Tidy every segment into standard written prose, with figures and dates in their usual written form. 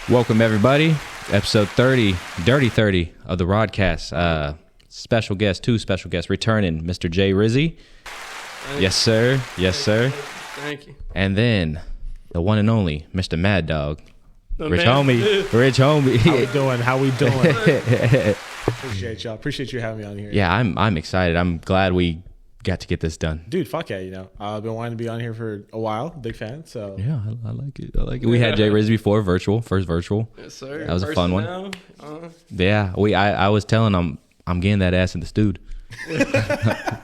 Welcome, everybody. Episode 30, Dirty 30 of the broadcast. Two special guests returning, Mr. Jay Rizzy. Yes, sir. Yes, sir. Thank you. And then the one and only Mr. Mad Dog. Rich man. homie. Rich homie. How we doing? Appreciate y'all. Appreciate you having me on here. Yeah, I'm excited. I'm glad we got to get this done. Dude, fuck yeah, I've been wanting to be on here for a while. Big fan, so. Yeah, I like it. We had Jay Rizzy before, first virtual. Yes, sir. That was a fun one. Now, Yeah, I was telling him I'm getting that ass in the studio.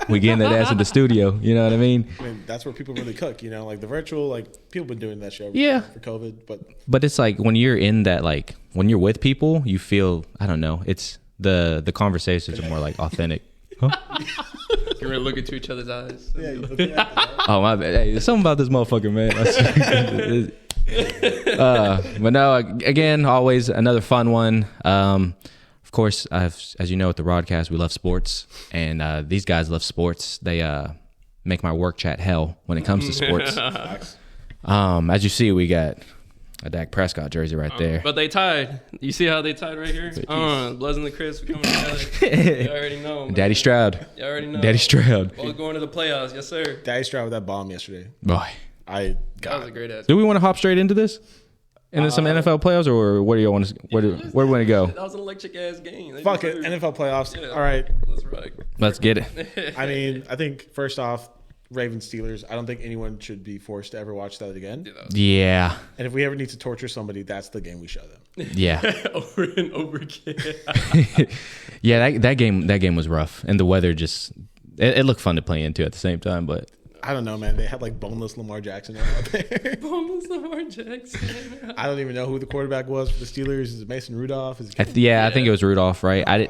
We getting that ass in the studio. You know what I mean? That's where people really cook. Like the virtual, like people been doing that show. Yeah. For COVID, but it's like when you're in that, like when you're with people, you feel, I don't know. It's the conversations are more like authentic. Huh? You really look into each other's eyes. Yeah. Oh my bad. Hey, there's something about this motherfucker, man. But no, again, always another fun one. Of course, as you know, at the broadcast, we love sports, and these guys love sports. They make my work chat hell when it comes to sports. As you see, we got a Dak Prescott jersey right there. But they tied. You see how they tied right here? Bloods and the Crips coming together. You already know, man. Daddy Stroud. You already know. Daddy Stroud. Both going to the playoffs. Yes, sir. Daddy Stroud with that bomb yesterday. Boy. That was a great ass. Do we want to hop straight into this? Into some NFL playoffs, or where do you want to? Where do we want to go? That was an electric ass game. Fuck it, NFL playoffs. Yeah. All right. Let's rock. Let's get it. I mean, I think first off, Ravens Steelers. I don't think anyone should be forced to ever watch that again. Yeah. And if we ever need to torture somebody, that's the game we show them. Yeah. Over and over again. Yeah, that game was rough, and the weather just it looked fun to play into at the same time, but. I don't know, man. They had like boneless Lamar Jackson out there. Boneless Lamar Jackson. I don't even know who the quarterback was for the Steelers. Is it Mason Rudolph? I think it was Rudolph, right?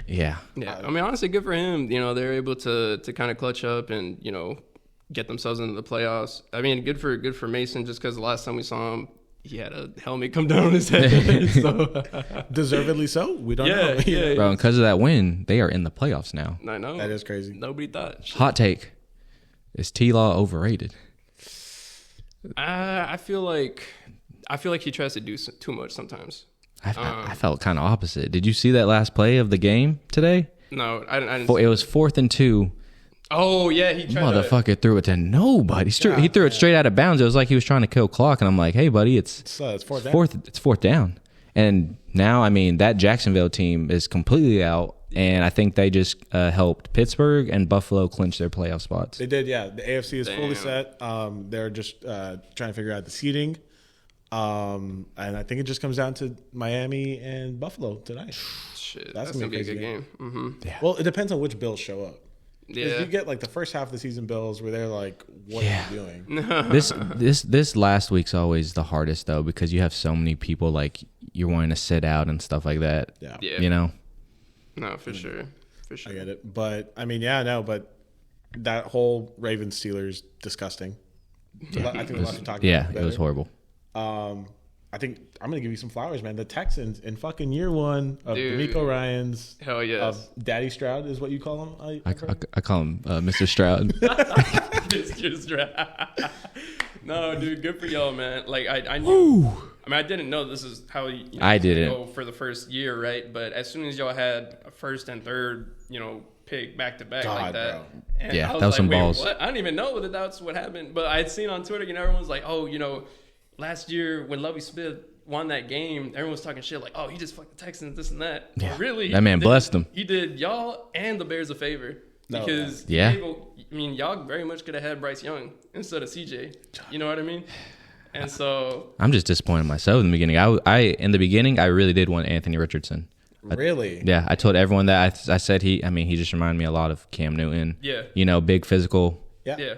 Yeah. Yeah, I mean, honestly, good for him. They're able to kind of clutch up and get themselves into the playoffs. I mean, good for Mason, just because the last time we saw him, he had a helmet come down on his head. So. Deservedly so. We don't know. Yeah. Bro, because of that win, they are in the playoffs now. I know. That is crazy. Nobody thought. Hot take. Is T-Law overrated? I feel like he tries to do too much sometimes. I felt kind of opposite. Did you see that last play of the game today? No, I didn't. It was 4th and 2. Oh yeah, he tried. Motherfucker threw it to nobody. He threw it straight out of bounds. It was like he was trying to kill clock, and I'm like, hey buddy, it's fourth down. It's fourth down. And now, I mean, that Jacksonville team is completely out. And I think they just helped Pittsburgh and Buffalo clinch their playoff spots. They did, yeah. The AFC is fully set. They're just trying to figure out the seeding. And I think it just comes down to Miami and Buffalo tonight. Shit, that's going to be a good game. Mm-hmm. Yeah. Well, it depends on which Bills show up. Yeah. You get like the first half of the season Bills where they're like, what are you doing? This last week's always the hardest, though, because you have so many people like you're wanting to sit out and stuff like that. Yeah. You know? No, for sure. I get it. But, I mean, but that whole Ravens Steelers, disgusting. Yeah, I think lots of talking about it was horrible. I think I'm going to give you some flowers, man. The Texans in fucking year one of Dude. DeMeco Ryans. Hell yes. Of Daddy Stroud is what you call him? I call him Mr. Stroud. Mr. Stroud. No, dude, good for y'all, man. Like, I knew. I mean, I didn't know this is how I didn't go for the first year, right? But as soon as y'all had a first and third, pick back to back like that, bro. and Yeah, I was that was like, some wait, balls. What? I didn't even know that that's what happened. But I'd seen on Twitter, everyone's like, oh, last year when Lovie Smith won that game, everyone was talking shit like, oh, he just fucked the Texans, this and that. Yeah. But really, that man blessed them. He did y'all and the Bears a favor. Because y'all very much could have had Bryce Young instead of CJ. You know what I mean? And so I'm just disappointed in myself in the beginning. In the beginning I really did want Anthony Richardson. Really? I told everyone that. I said he just reminded me a lot of Cam Newton. Yeah. Big physical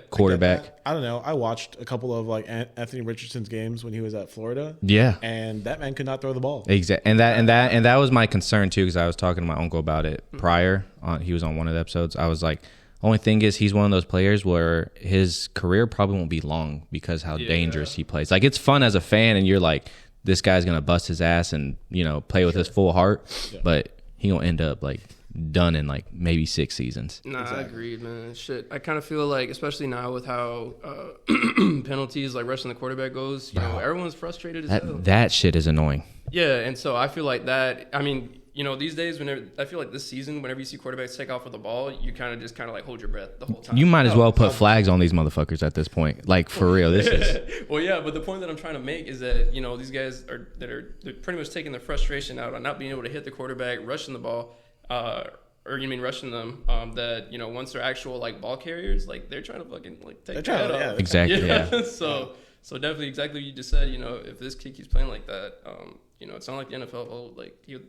quarterback. I don't know. I watched a couple of like Anthony Richardson's games when he was at Florida. Yeah. And that man could not throw the ball. Exactly. And that was my concern too, because I was talking to my uncle about it prior. He was on one of the episodes. I was like, only thing is he's one of those players where his career probably won't be long because how dangerous he plays. Like, it's fun as a fan, and you're like, this guy's gonna bust his ass and play with his full heart, but he gonna end up like done in like maybe 6 seasons. Nah, I agree, man. Shit, I kind of feel like, especially now with how penalties like rushing the quarterback goes, you know, everyone's frustrated as hell. That shit is annoying. Yeah, and so I feel like that. I mean, you know, these days, whenever I feel like this season, whenever you see quarterbacks take off with the ball, you kind of like hold your breath the whole time. You might as well put flags on these motherfuckers at this point. Like, for real, this is. Well, yeah, but the point that I'm trying to make is that, you know, these guys they're pretty much taking their frustration out on not being able to hit the quarterback, rushing the ball, or you mean rushing them. That, you know, once they're actual like ball carriers, like they're trying to fucking like take their head off. Exactly. Yeah. So definitely exactly what you just said. You know, if this kid keeps playing like that, you know, it's not like the NFL. Oh, like he'll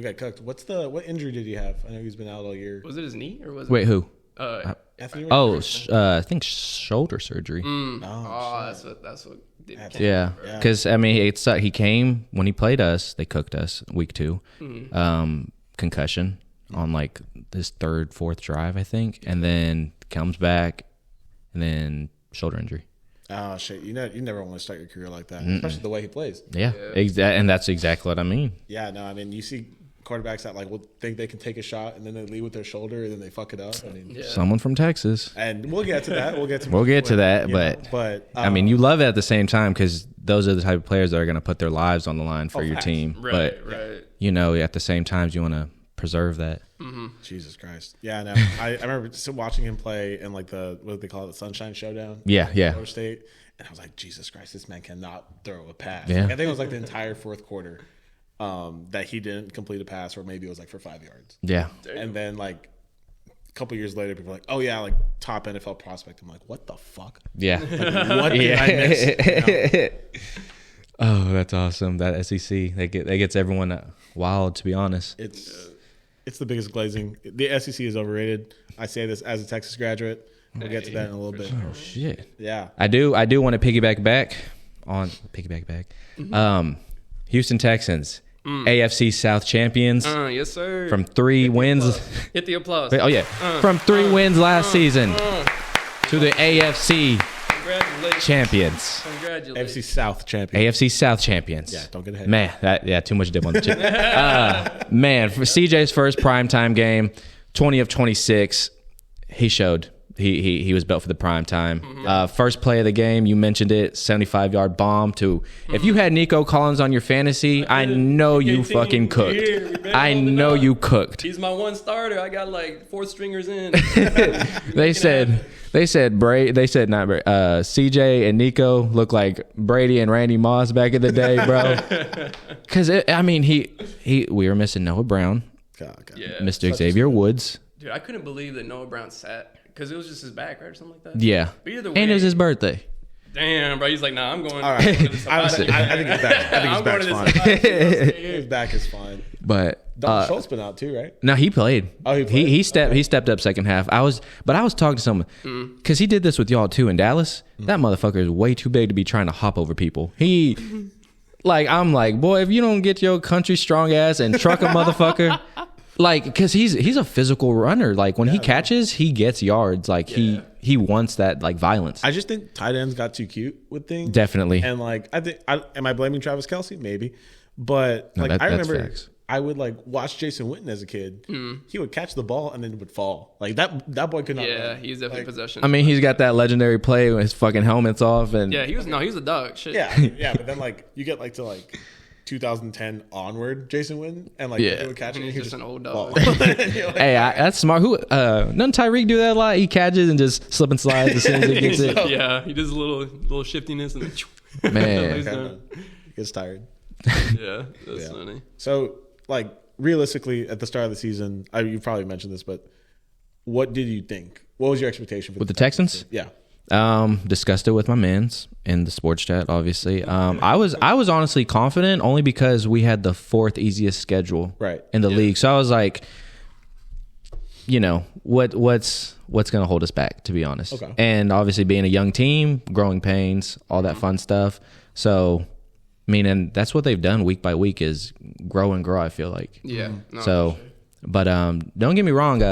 get cooked. What injury did he have? I know he's been out all year. Was it his knee or was it? Wait, who? I think shoulder surgery. That's what did it. Yeah, because I mean, he came when he played us. They cooked us week 2, concussion on like this 3rd, 4th drive, I think, and then comes back, and then shoulder injury. Oh shit! You never want to start your career like that, especially the way he plays. Yeah. And that's exactly what I mean. Yeah, no, I mean you see quarterbacks that like will think they can take a shot and then they lead with their shoulder and then they fuck it up. I mean, someone from Texas, and we'll get to that. We'll get to that, but I mean, you love it at the same time because those are the type of players that are going to put their lives on the line for your team. Right. You know, at the same time, you want to preserve that. Mm-hmm. Jesus Christ. Yeah, no. I remember still watching him play in like what do they call it, the Sunshine Showdown? Yeah. Florida State. And I was like, Jesus Christ, this man cannot throw a pass. Yeah. I think it was like the entire 4th quarter that he didn't complete a pass, or maybe it was like for 5 yards. Yeah. And then like a couple years later, people are like, oh yeah, like top NFL prospect. I'm like, what the fuck? Yeah. Like, what did I miss? You know? Oh, that's awesome. That SEC, that gets everyone wild, to be honest. It's the biggest glazing. The SEC is overrated. I say this as a Texas graduate. We'll get to that in a little bit. Oh shit. Yeah. I do want to piggyback back. Houston Texans, AFC South champions. Yes, sir. From 3 wins. Hit the applause. Oh yeah. From 3 wins last season to the AFC champions. Congratulations. AFC South champions. AFC South champions. Yeah, don't get ahead. Man, too much dip on the chin. Man, for CJ's first primetime game, 20 of 26, he showed. He was built for the prime time. First play of the game, you mentioned it, 75-yard bomb to. If you had Nico Collins on your fantasy, I know you fucking cooked. I know you cooked. He's my one starter. I got like 4 stringers in. They said CJ and Nico look like Brady and Randy Moss back in the day, bro. Because we were missing Noah Brown, Mr. Xavier Woods. Dude, I couldn't believe that Noah Brown sat. Because it was just his back, right, or something like that? Yeah. But either way, and it was his birthday. Damn, bro. He's like, nah, I'm going. All right. I think his back's fine. His back is fine. But Dalton Schultz been out too, right? No, he played. Oh, he played? He stepped up second half. I was talking to someone because he did this with y'all too in Dallas. That motherfucker is way too big to be trying to hop over people. I'm like, boy, if you don't get your country strong ass and truck a motherfucker. Like, because he's a physical runner. Like, when he catches, he gets yards. Like, he wants that, like, violence. I just think tight ends got too cute with things. Definitely. And, like, am I blaming Travis Kelce? Maybe. But, no, I remember facts. I would, like, watch Jason Witten as a kid. He would catch the ball and then would fall. Like, that boy could not run. Yeah, he's definitely possession. I mean, he's got that legendary play with his fucking helmet's off. And yeah, he was a dog. Shit. Yeah, but then, like, you get, like, to, like... 2010 onward, Jason Witten, and like he would catch it. He's just an old dog. Hey, that's smart. Doesn't Tyreek do that a lot? He catches and just slip and slides as soon as he gets it. Yeah, he does a little shiftiness and then man, he gets tired. Yeah, that's funny. So, like, realistically, at the start of the season, you probably mentioned this, but what did you think? What was your expectation for the Texans? Yeah. Discussed it with my mans in the sports chat, obviously. I was honestly confident only because we had the 4th easiest schedule in the league. So I was like, you know, what's going to hold us back, to be honest. Okay. And obviously being a young team, growing pains, all that fun stuff. So, I mean, and that's what they've done week by week is grow and grow, I feel like. Yeah. No, so, but don't get me wrong,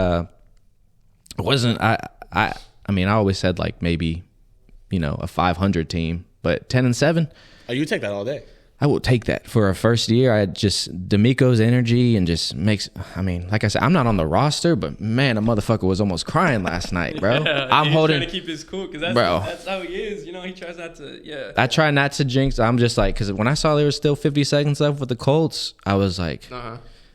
I mean, I always said like maybe, you know, a 500 team, but 10-7. Oh, you take that all day. I will take that for a first year. I just D'Amico's energy and just makes. I mean, like I said, I'm not on the roster, but man, a motherfucker was almost crying last night, bro. Yeah, I'm holding. Trying to keep his cool because that's how he is. You know, he tries not to. Yeah. I try not to jinx. I'm just like, because when I saw there was still 50 seconds left with the Colts, I was like,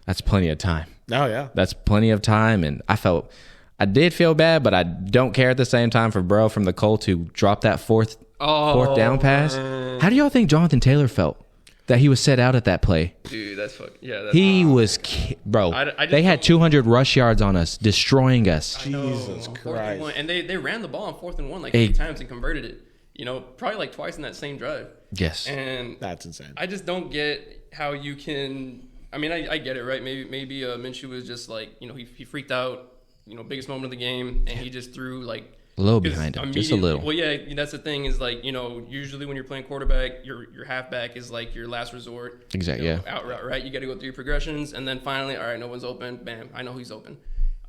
that's plenty of time. Oh yeah, that's plenty of time, and I did feel bad, but I don't care at the same time for bro from the Colts who dropped that fourth down pass. How do y'all think Jonathan Taylor felt? That he was set out at that play. Dude, that's fuck. Yeah, he was, bro. They had 200 rush yards on us, destroying us. Jesus Christ! And they ran the ball on 4th and 1 like 8 times and converted it. You know, probably like twice in that same drive. Yes. And that's insane. I just don't get how you can. I mean, I get it, right? Maybe Minshew was just like, you know, he freaked out. You know, biggest moment of the game, and he just threw like. A little behind him, just a little. Well, yeah, that's the thing is like, you know, usually when you're playing quarterback, your halfback is like your last resort. Exactly, you know, out route, right? You got to go through progressions, and then finally, all right, no one's open. Bam, I know he's open.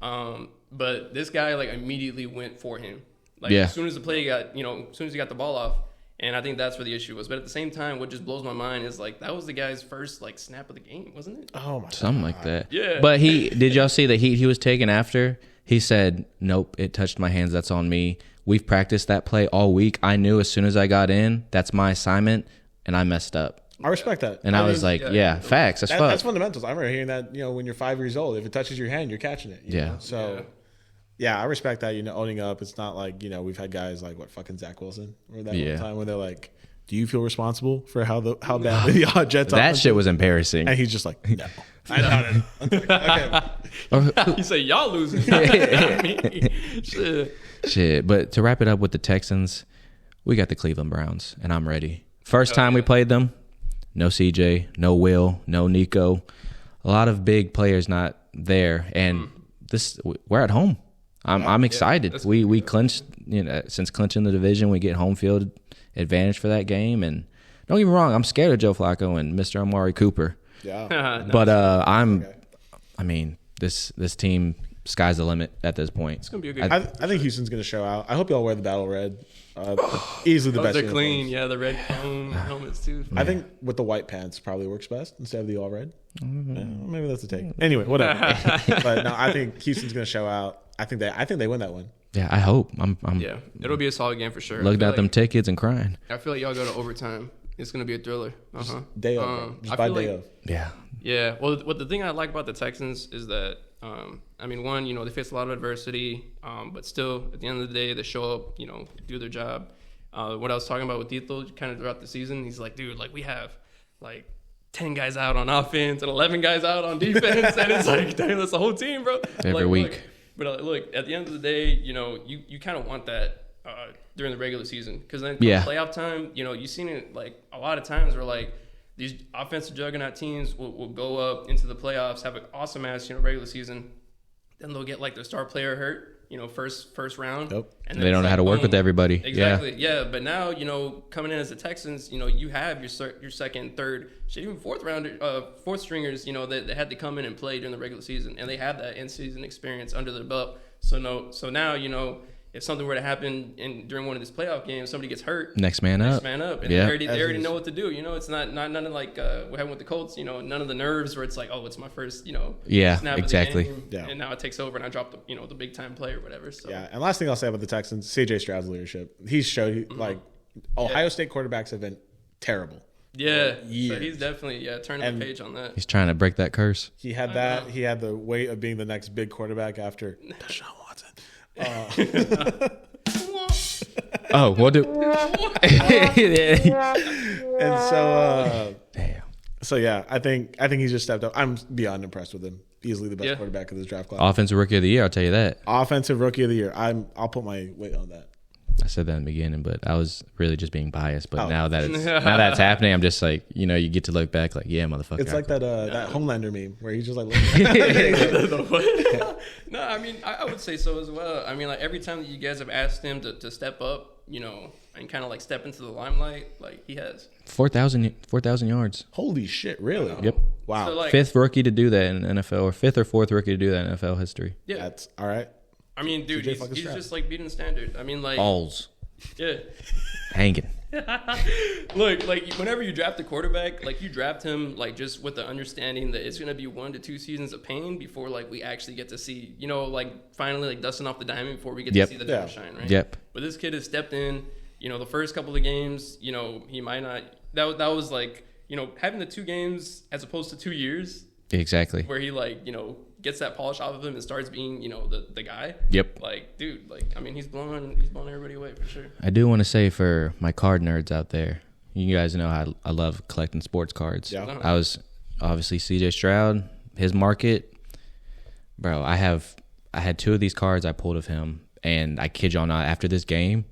But this guy like immediately went for him. Like as soon as the play got, you know, as soon as he got the ball off, and I think that's where the issue was. But at the same time, what just blows my mind is like that was the guy's first like snap of the game, wasn't it? Oh my God. Something like that. Yeah. But did y'all see the heat he was taking after? He said, "Nope, it touched my hands. That's on me. We've practiced that play all week. I knew as soon as I got in, that's my assignment, and I messed up." I respect that. And I was like, yeah, facts. That's fundamentals. I remember hearing that, you know, when you're 5 years old, if it touches your hand, you're catching it. You know? So, yeah, I respect that, you know, owning up. It's not like, you know, we've had guys like, fucking Zach Wilson or that one time where they're like, do you feel responsible for how badly the Jets that shit was embarrassing. And he's just like, no. I know it. Okay. He said, y'all losing. Shit. But to wrap it up with the Texans, we got the Cleveland Browns, and I'm ready. First time we played them, no CJ, no Will, no Nico. A lot of big players not there, and we're at home. I'm excited. We clinched, you know, since clinching the division, we get home field advantage for that game. And don't get me wrong, I'm scared of Joe Flacco and Mr. Amari Cooper. Yeah. But I mean, this team, sky's the limit at this point. It's gonna be a good. I think Houston's gonna show out. I hope y'all wear the battle red. Easily the best. They're clean. Yeah, the red foam helmets too. I think with the white pants probably works best instead of the all red. Maybe that's a take. Anyway, whatever. But no, I think Houston's gonna show out. I think they win that one. Yeah, I hope. Yeah, it'll be a solid game for sure. Looking at them tickets and crying. I feel like y'all go to overtime. It's gonna be a thriller. Day of. Just by day of. Yeah. Yeah. Well, the thing I like about the Texans is that, I mean, one, you know, they face a lot of adversity, but still, at the end of the day, they show up, you know, do their job. What I was talking about with Tito kind of throughout the season, he's like, dude, like we have like 10 guys out on offense and 11 guys out on defense, and it's like, damn, that's the whole team, bro. Every week. But look, at the end of the day, you know, you kind of want that during the regular season, because then playoff time, you know, you've seen it like a lot of times where like these offensive juggernaut teams will go up into the playoffs, have an awesome ass, you know, regular season, then they'll get like their star player hurt, you know, first round. Yep. And they don't know how to work with everybody. Exactly. Yeah. But now, you know, coming in as the Texans, you know, you have your second, third, shit, even fourth stringers, you know, that had to come in and play during the regular season, and they have that in-season experience under their belt. So now, you know, if something were to happen during one of these playoff games, somebody gets hurt. Next man up. And they already know what to do. You know, it's not none of like what happened with the Colts. You know, none of the nerves where it's like, oh, it's my first, you know, snap exactly. of the game, and now it takes over and I drop the big time play or whatever. So yeah, and last thing I'll say about the Texans, CJ Stroud's leadership. He's showed like Ohio State quarterbacks have been terrible. Yeah, so he's definitely turning the page on that. He's trying to break that curse. He had that. He had the weight of being the next big quarterback after Deshaun Watson. Oh, we'll do. And so, damn. So yeah, I think he's just stepped up. I'm beyond impressed with him. Easily the best quarterback of this draft class. Offensive rookie of the year, I'll tell you that. Offensive rookie of the year. I'll put my weight on that. I said that in the beginning, but I was really just being biased. But now that's happening, I'm just like, you know, you get to look back like, yeah, motherfucker. It's like that Homelander meme where he's just like, no, I mean, I would say so as well. I mean, like every time that you guys have asked him to step up, you know, and kind of like step into the limelight, like he has 4,000 yards. Holy shit! Really? Yep. Wow. So, like, fifth rookie to do that in NFL, or fifth or fourth rookie to do that in NFL history. Yeah, that's all right. I mean, dude, he's just like beating the standard. I mean, like balls. Yeah. Hanging. Look, like whenever you draft a quarterback, like you draft him like just with the understanding that it's gonna be 1 to 2 seasons of pain before like we actually get to see, you know, like finally like dusting off the diamond before we get to see the diamond shine, right? Yep. But this kid has stepped in, you know, the first couple of games, you know, he might not. That was like, you know, having the 2 games as opposed to 2 years. Exactly. Where he like, you know, gets that polish off of him and starts being, you know, the guy. Yep. Like, dude, like, I mean, he's blowing everybody away for sure. I do want to say for my card nerds out there, you guys know I love collecting sports cards. Yeah. I was obviously CJ Stroud, his market. Bro, I had 2 of these cards I pulled of him, and I kid y'all not, after this game,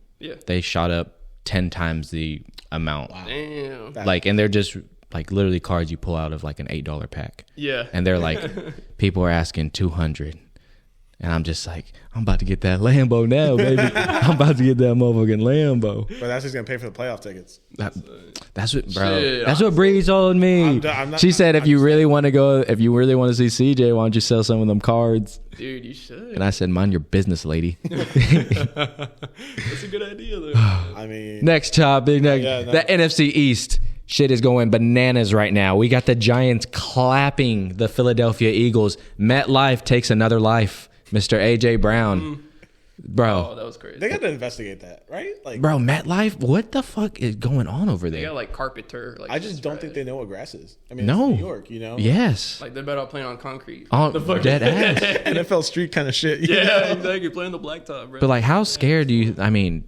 they shot up 10 times the amount. Wow. Damn. Like, and they're just like literally cards you pull out of like an $8 pack. Yeah. And they're like, people are asking 200. And I'm just like, I'm about to get that Lambo now, baby. I'm about to get that motherfucking Lambo. But that's just gonna pay for the playoff tickets. That's what, bro. Shit, that's what Bree told me. She said, if you really want to see CJ, why don't you sell some of them cards? Dude, you should. And I said, mind your business, lady. That's a good idea, though. I mean, next topic, the NFC East. Shit is going bananas right now. We got the Giants clapping the Philadelphia Eagles. MetLife takes another life. Mr. AJ Brown. Bro. Oh, that was crazy. they got to investigate that, right? Like, Bro, MetLife, what the fuck is going on over They there? got like carpet turf. Like, I just don't think they know what grass is. I mean, No. it's New York, you know? Yes. Like they're better off playing on concrete. On The fuck- dead ass. NFL street kind of shit. you Yeah, know? exactly. Playing the blacktop, bro. But like, how scared do you? I mean,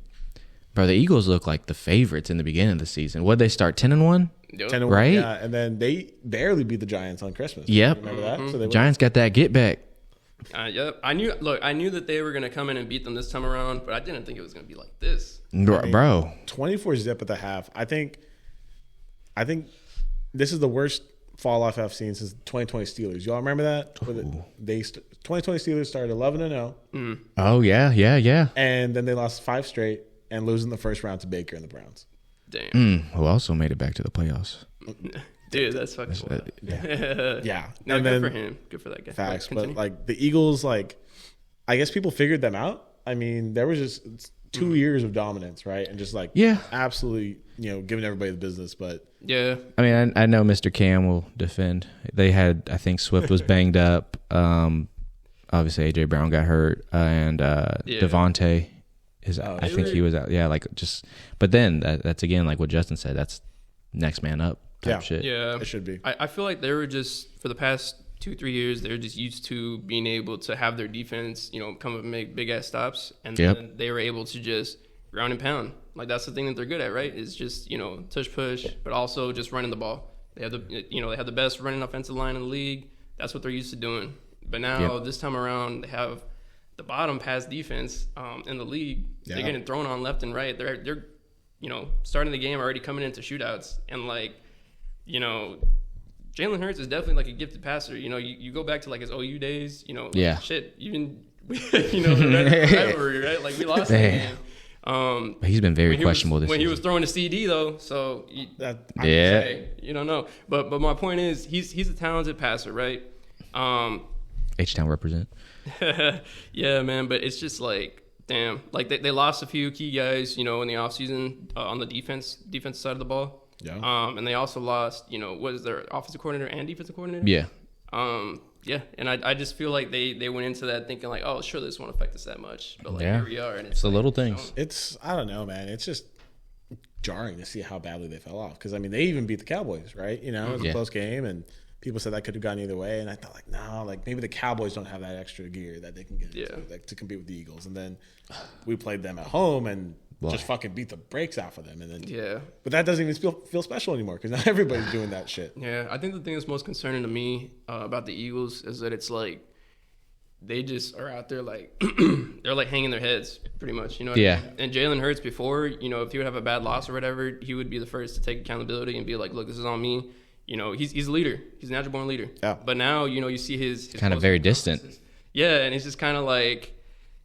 bro, the Eagles look like the favorites in the beginning of the season. What they start 10-1? Yep. 10-1, Right? Yeah, and then they barely beat the Giants on Christmas. Yep. Remember that? So they went- Giants got that get back. Yep. I knew that they were gonna come in and beat them this time around, but I didn't think it was gonna be like this. Bro. 24-zip at the half. I think this is the worst fall off I've seen since 2020 Steelers. Y'all remember that? 2020 Steelers started 11-0, Oh yeah. and then they lost 5 straight and losing the first round to Baker and the Browns. Damn. Who also made it back to the playoffs. Dude, that's fucking wild. Yeah, No, and good then for him. Good for that guy. facts. Right, But continue. like the Eagles, like I guess people figured them out. I mean, there was just 2 years of dominance, right? And just like absolutely, giving everybody the business. But yeah. I mean, I know Mr. Cam will defend. They had, I think Swift was banged up. Obviously, AJ Brown got hurt, and Devontae is. I think he was out. Yeah, like just. But then that's again like what Justin said. That's next man up type shit. Yeah, it should be. I feel like they were just for the past 2-3 years they're just used to being able to have their defense, come up and make big ass stops, and then they were able to just ground and pound. Like that's the thing that they're good at, right? Is just tush push, but also just running the ball. They have they have the best running offensive line in the league. That's what they're used to doing. But now this time around they have the bottom pass defense in the league. Yeah. They're getting thrown on left and right. They're starting the game already coming into shootouts, and like Jalen Hurts is definitely like a gifted passer. You go back to like his OU days. Shit, even the rivalry, right? Like we lost that game. He's been very questionable this when season. he was throwing a CD though. So you don't know. But my point is he's a talented passer, right? H-Town represent. Yeah, man. But it's just like, damn. Like they lost a few key guys, in the offseason on the defense side of the ball. Yeah. And they also lost, what is their offensive coordinator and defensive coordinator? Yeah. Yeah. And I just feel like they went into that thinking like, oh, sure, this won't affect us that much. But like here we are, and it's the like, little things. It's I don't know, man. It's just jarring to see how badly they fell off. Because I mean, they even beat the Cowboys, right? It was a close game, and people said that could have gone either way. And I thought like, no, like maybe the Cowboys don't have that extra gear that they can get into, like, to compete with the Eagles. And then we played them at home and just fucking beat the brakes off of them. And then but that doesn't even feel special anymore because now everybody's doing that shit. Yeah, I think the thing that's most concerning to me about the Eagles is that it's like they just are out there like they're like hanging their heads pretty much, what I mean? And Jalen Hurts before, if he would have a bad loss or whatever, he would be the first to take accountability and be like, look, this is on me. He's a leader. He's a natural born leader. Yeah. But now, you see his kind of very distant. Yeah, and it's just kind of like,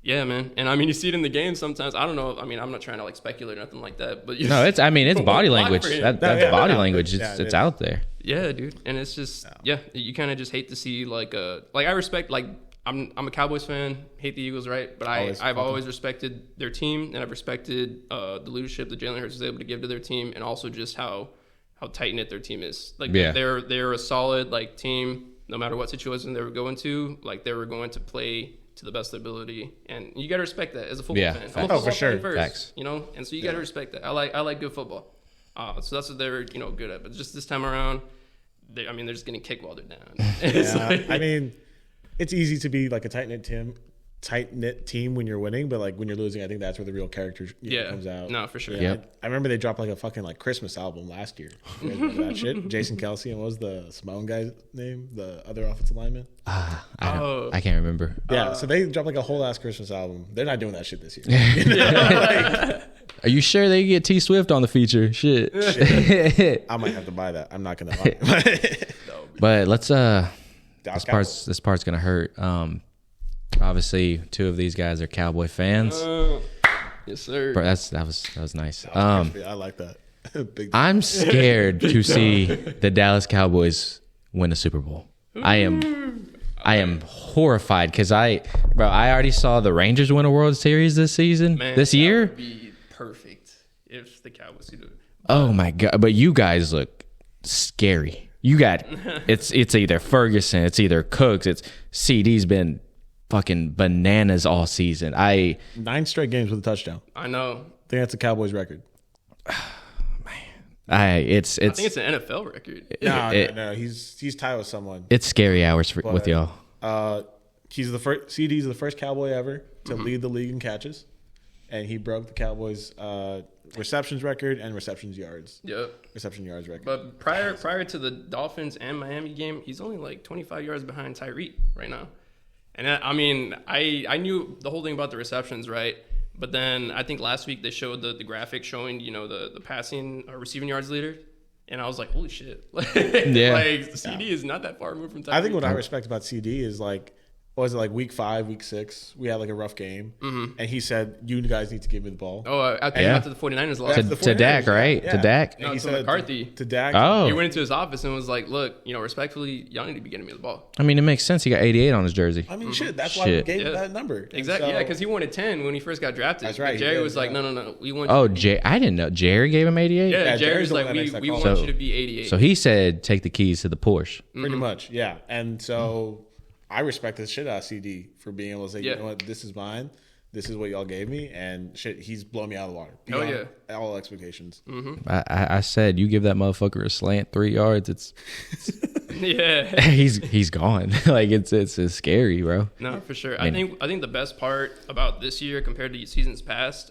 yeah, man. And I mean, you see it in the game sometimes. I don't know. I mean, I'm not trying to like speculate or nothing like that. But no, it's body language. That's body language. It's out there. Yeah, dude. And it's just you kind of just hate to see like I respect like I'm a Cowboys fan. Hate the Eagles, right? But I've always respected their team, and I've respected the leadership that Jalen Hurts was able to give to their team, and also just how tight knit their team is. Like they're a solid like team. No matter what situation they were going to, like they were going to play to the best of their ability, and you got to respect that as a football fan. I'm a football for sure. fan first, Facts. you know, and so you got to respect that. I like good football, so that's what they're good at. But just this time around, they're just getting kicked while they're down. I mean, it's easy to be like a tight knit team when you're winning, but like when you're losing, I think that's where the real character comes out. No, for sure. Yeah, yep. I remember they dropped like a fucking like Christmas album last year. You guys remember that shit? Jason Kelsey, and what was the Simone guy's name? The other offensive lineman? I can't remember. Yeah, so they dropped like a whole ass Christmas album. They're not doing that shit this year. Are you sure they get T Swift on the feature? Shit. I might have to buy that. I'm not gonna lie. But let's this part's gonna hurt. Obviously, two of these guys are Cowboy fans. Yes, sir. Bro, that was nice. I like that. I'm scared to see the Dallas Cowboys win the Super Bowl. I am horrified because I already saw the Rangers win a World Series this season. This year would be perfect if the Cowboys do it. Oh my god! But you guys look scary. You got it's either Ferguson, it's either Cooks, it's CD's been fucking bananas all season. 9 straight games with a touchdown. I know. I think that's a Cowboys record. I think it's an NFL record. No. He's tied with someone. It's scary hours with y'all. He's the first. CD's the first Cowboy ever to lead the league in catches, and he broke the Cowboys' receptions record and reception yards record. But prior to the Dolphins and Miami game, he's only like 25 yards behind Tyreek right now. And I knew the whole thing about the receptions, right? But then I think last week they showed the graphic showing, the passing receiving yards leader. And I was like, holy shit. CD is not that far removed from Tyreek. I think what I respect about CD is like, what was it, like week 5, week 6? We had like a rough game. Mm-hmm. And he said, you guys need to give me the ball. Oh, after the 49ers lost. To Dak, right? Yeah. To Dak? No, to McCarthy. To Dak. Oh. He went into his office and was like, look, respectfully, y'all need to be getting me the ball. I mean, it makes sense. He got 88 on his jersey. I mean, that's why we gave him that number. Exactly, because he wanted 10 when he first got drafted. That's right. But Jerry was like, no, we want you. I didn't know. Jerry gave him 88? Yeah, Jerry's like, we want you to be 88. So he said, take the keys to the Porsche. Pretty much, yeah. And so I respect the shit out of CD for being able to say, you know what, this is mine. This is what y'all gave me, and shit, he's blown me out of the water. Beyond all expectations. Mm-hmm. I said, you give that motherfucker a slant 3 yards, it's yeah, he's gone. Like it's scary, bro. No, for sure. I think the best part about this year compared to seasons past,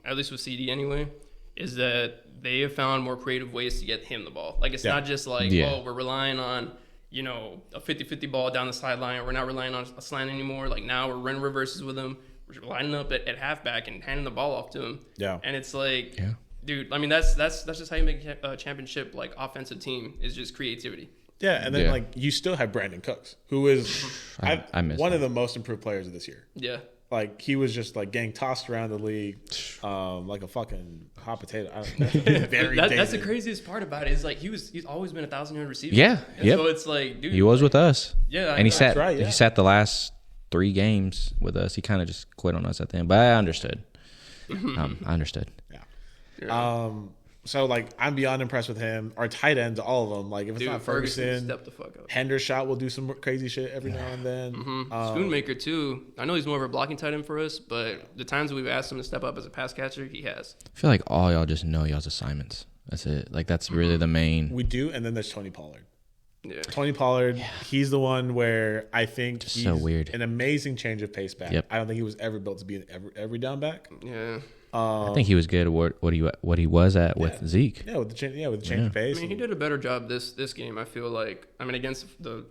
at least with CD anyway, is that they have found more creative ways to get him the ball. Like it's not just like we're relying on a 50-50 ball down the sideline. We're not relying on a slant anymore. Like now we're running reverses with him. We're lining up at halfback and handing the ball off to him. Yeah. And it's like, dude, I mean, that's just how you make a championship like offensive team is just creativity. Yeah, and then like you still have Brandon Cooks, who is one of the most improved players of this year. Yeah. Like he was just like getting tossed around the league, like a fucking hot potato. I don't know. That's the craziest part about it is like he's always been 1,000-yard receiver. Yeah, so it's like, dude, he was with us. Yeah, and he sat the last 3 games with us. He kind of just quit on us at the end, but I understood. I understood. Yeah. So like I'm beyond impressed with him. Our tight ends, all of them. Like if it's not Ferguson, step the fuck up. Hendershot will do some crazy shit every now and then. Schoonmaker too. I know he's more of a blocking tight end for us, but the times we've asked him to step up as a pass catcher, he has. I feel like all y'all just know y'all's assignments. That's it. Like that's really the main. We do, and then there's Tony Pollard. Yeah. Tony Pollard, he's the one where I think just he's so weird. An amazing change of pace back. Yep. I don't think he was ever built to be an every down back. Yeah. I think he was good at what he was at with Zeke. Yeah, with the change of pace. I mean, he did a better job this game. I feel like. I mean, against the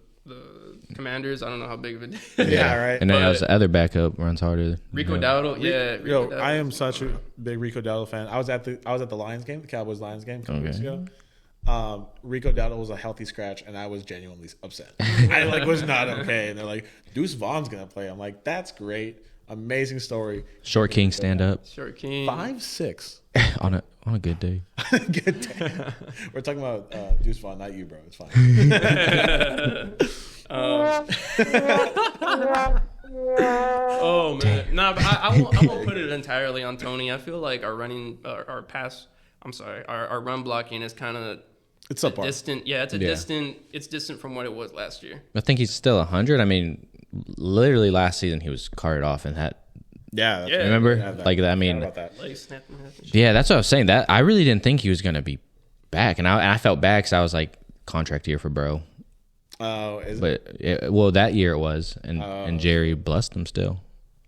Commanders, I don't know how big of a deal. Yeah, right. And then the other backup runs harder. Rico Dowdle, Rico Dowdle. I am such a big Rico Dowdle fan. I was at the Lions game, the Cowboys Lions game a couple weeks ago. Rico Dowdle was a healthy scratch, and I was genuinely upset. I was not okay. And they're like, Deuce Vaughn's gonna play. I'm like, that's great. Amazing story. Short King stand up. Short King. 5'6". on a good day. Good day. We're talking about Deuce Vaughn, not you, bro. It's fine. Oh man, nah, but I won't put it entirely on Tony. I feel like our run blocking is kind of distant. Yeah, it's distant from what it was last year. I think he's still 100. I mean, literally last season he was carted off and had. Yeah. Remember? Like that. I mean, yeah, that's what I was saying. That I really didn't think he was gonna be back, and I felt bad because I was like, contract year for bro. Oh, that year it was, and Jerry blessed him still.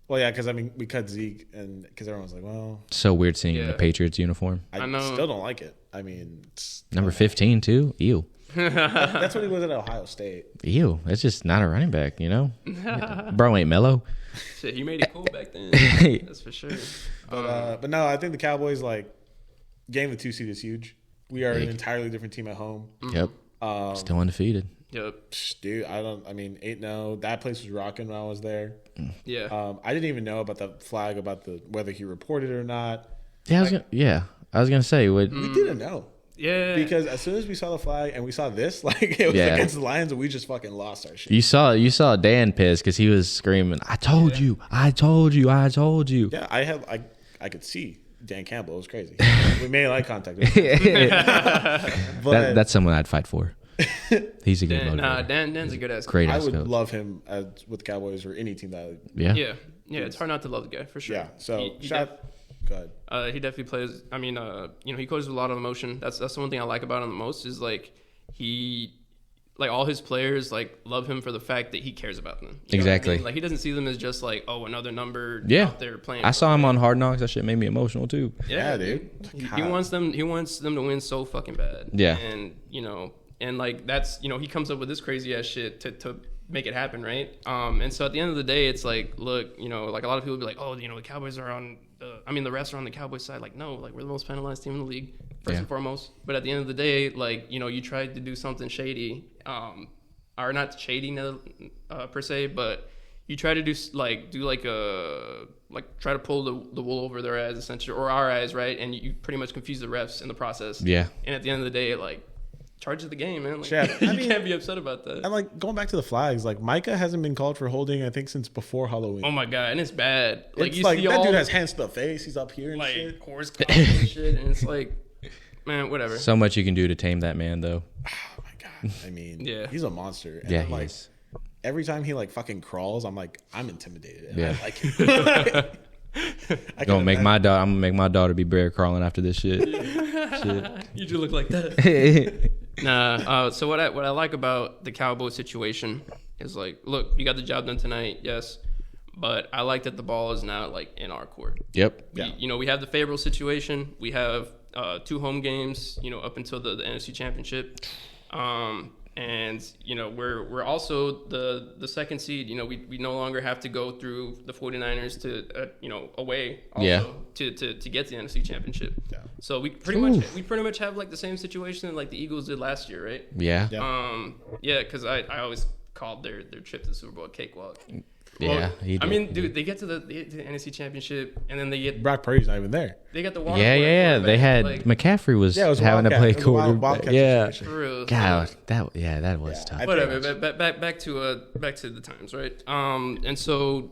Well, yeah, because I mean, we cut Zeke, and because everyone's like, well, so weird seeing him in the Patriots uniform. I still don't like it. I mean, number 15 too. Ew. That's what he was at Ohio State. Ew. It's just not a running back, you know. Bro ain't mellow. Shit, he made it cool back then. That's for sure. But no, I think the Cowboys getting the 2 seed is huge. We are an entirely different team at home. Yep. Still undefeated. Yep. Dude, 8-0. That place was rocking when I was there. Yeah. I didn't even know about the flag, about whether he reported it or not. Yeah, I was gonna say we didn't know. Yeah. Because as soon as we saw the flag and we saw this, it was against the Lions, and we just fucking lost our shit. You saw Dan pissed because he was screaming, "I told you, I told you, I told you." Yeah, I could see Dan Campbell. It was crazy. We made eye contact. But that's someone I'd fight for. He's a good motivator. Dan's a good ass. Great I ass would coach. Love him with the Cowboys or any team that. Yeah. It's hard not to love the guy for sure. Yeah. So go ahead. He definitely plays. I mean, he coaches with a lot of emotion. That's the one thing I like about him the most is he. All his players love him for the fact that he cares about them. Exactly. I mean? He doesn't see them as just another number out there playing. I saw him on Hard Knocks. That shit made me emotional too. Yeah, dude. He wants them to win so fucking bad. Yeah. And that's he comes up with this crazy ass shit to make it happen, right? And so at the end of the day, it's look, a lot of people be like, oh, the Cowboys are on the refs are on the Cowboys side. No, we're the most penalized team in the league, first and foremost. But at the end of the day, you tried to do something shady, or not shady per se, but you try to try to pull the wool over their eyes essentially, or our eyes, right? And you pretty much confuse the refs in the process. Yeah. And at the end of the day, charge of the game, man. You can't be upset about that. And going back to the flags, Micah hasn't been called for holding, I think, since before Halloween. Oh my god, and it's bad. It's that dude has hands to the face. He's up here and shit. Horse collar and shit, and it's man, whatever. So much you can do to tame that man, though. Oh my god. I mean, he's a monster. And he is. Every time he fucking crawls, I'm intimidated. Yeah. I like him. I'm gonna make my daughter be bear crawling after this shit. You do look like that. Nah. So what I like about the Cowboys situation is look, you got the job done tonight, yes, but I like that the ball is now in our court. Yep. We have the favorable situation. We have 2 home games, up until the NFC Championship. And we're also the second seed. We no longer have to go through the 49ers to away also to get the NFC Championship. Yeah. So we pretty much have the same situation that the Eagles did last year, right? Yeah. Because I always called their trip to the Super Bowl a cakewalk. Yeah, I mean, dude, they get to the NFC Championship, and then they get Brock Purdy's not even there. They got the They had McCaffrey was having to play quarterback. Yeah, God, that was tough. Whatever. Back to the times, right? And so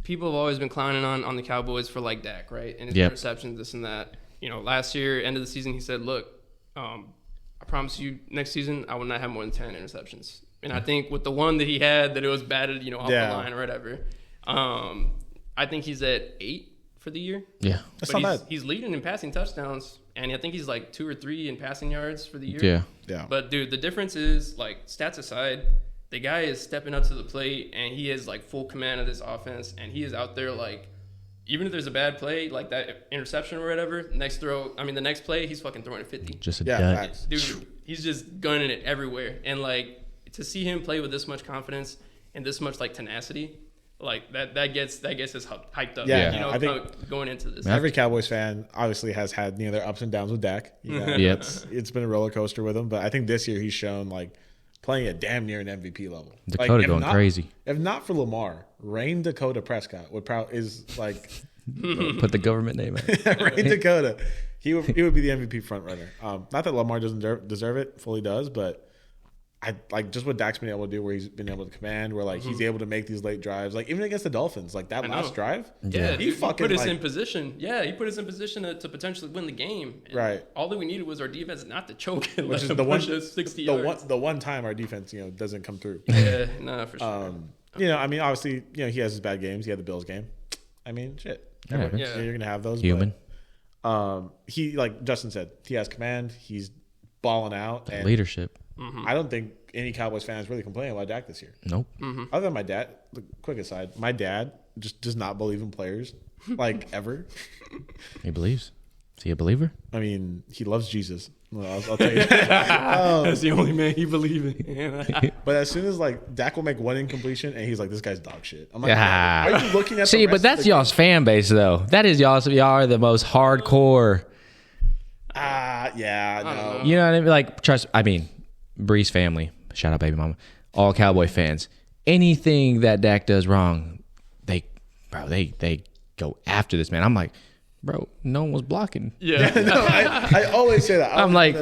people have always been clowning on the Cowboys for Dak, right? And his interceptions, this and that. Last year, end of the season, he said, "Look, I promise you, next season I will not have more than 10 interceptions." And I think with the one that he had, that it was batted, off the line or whatever. I think he's at 8 for the year. Yeah, that's not bad. He's leading in passing touchdowns, and I think he's 2 or 3 in passing yards for the year. Yeah. But dude, the difference is stats aside, the guy is stepping up to the plate, and he has full command of this offense, and he is out there even if there's a bad play, that interception or whatever, the next play, he's fucking throwing it 50. Just a dud. Dude, he's just gunning it everywhere, and to see him play with this much confidence and this much tenacity, that gets us hyped up. Yeah, I think going into this, every Cowboys fan obviously has had their ups and downs with Dak. It's been a roller coaster with him, but I think this year he's shown playing at damn near an MVP level. Dakota going crazy. If not for Lamar, Rain Dakota Prescott is like put the government name out. Rain Dakota. He would be the MVP front runner. Not that Lamar doesn't deserve it, fully does, but I like just what Dak's been able to do, where he's been able to command, where like he's able to make these late drives, like even against the Dolphins, like that last drive. Yeah, he fucking put us in position. Yeah, he put us in position to potentially win the game. And right. All that we needed was our defense not to choke it, which is the one time our defense, doesn't come through. Yeah, nah, for sure. I mean, obviously, he has his bad games. He had the Bills game. I mean, shit. You're gonna have those. Human. But, he, like Justin said, he has command. He's balling out. And leadership. I don't think any Cowboys fans really complaining about Dak this year. Nope. Other than my dad, quick aside, my dad just does not believe in players, like ever. He believes. Is he a believer? I mean, he loves Jesus. Well, I'll tell you. That's the only man he believes in. But as soon as like Dak will make one incompletion, and he's like, "This guy's dog shit." I'm like, "Are you looking at?" See, but that's y'all's fan base, though. That is y'all. Y'all are the most hardcore. Yeah, no. You know what I mean? Like, trust. I mean, Bree's family. Shout out, baby mama. All Cowboy fans. Anything that Dak does wrong, they go after this man. I'm like, bro, no one was blocking. Yeah, no, I always say that. I'm like,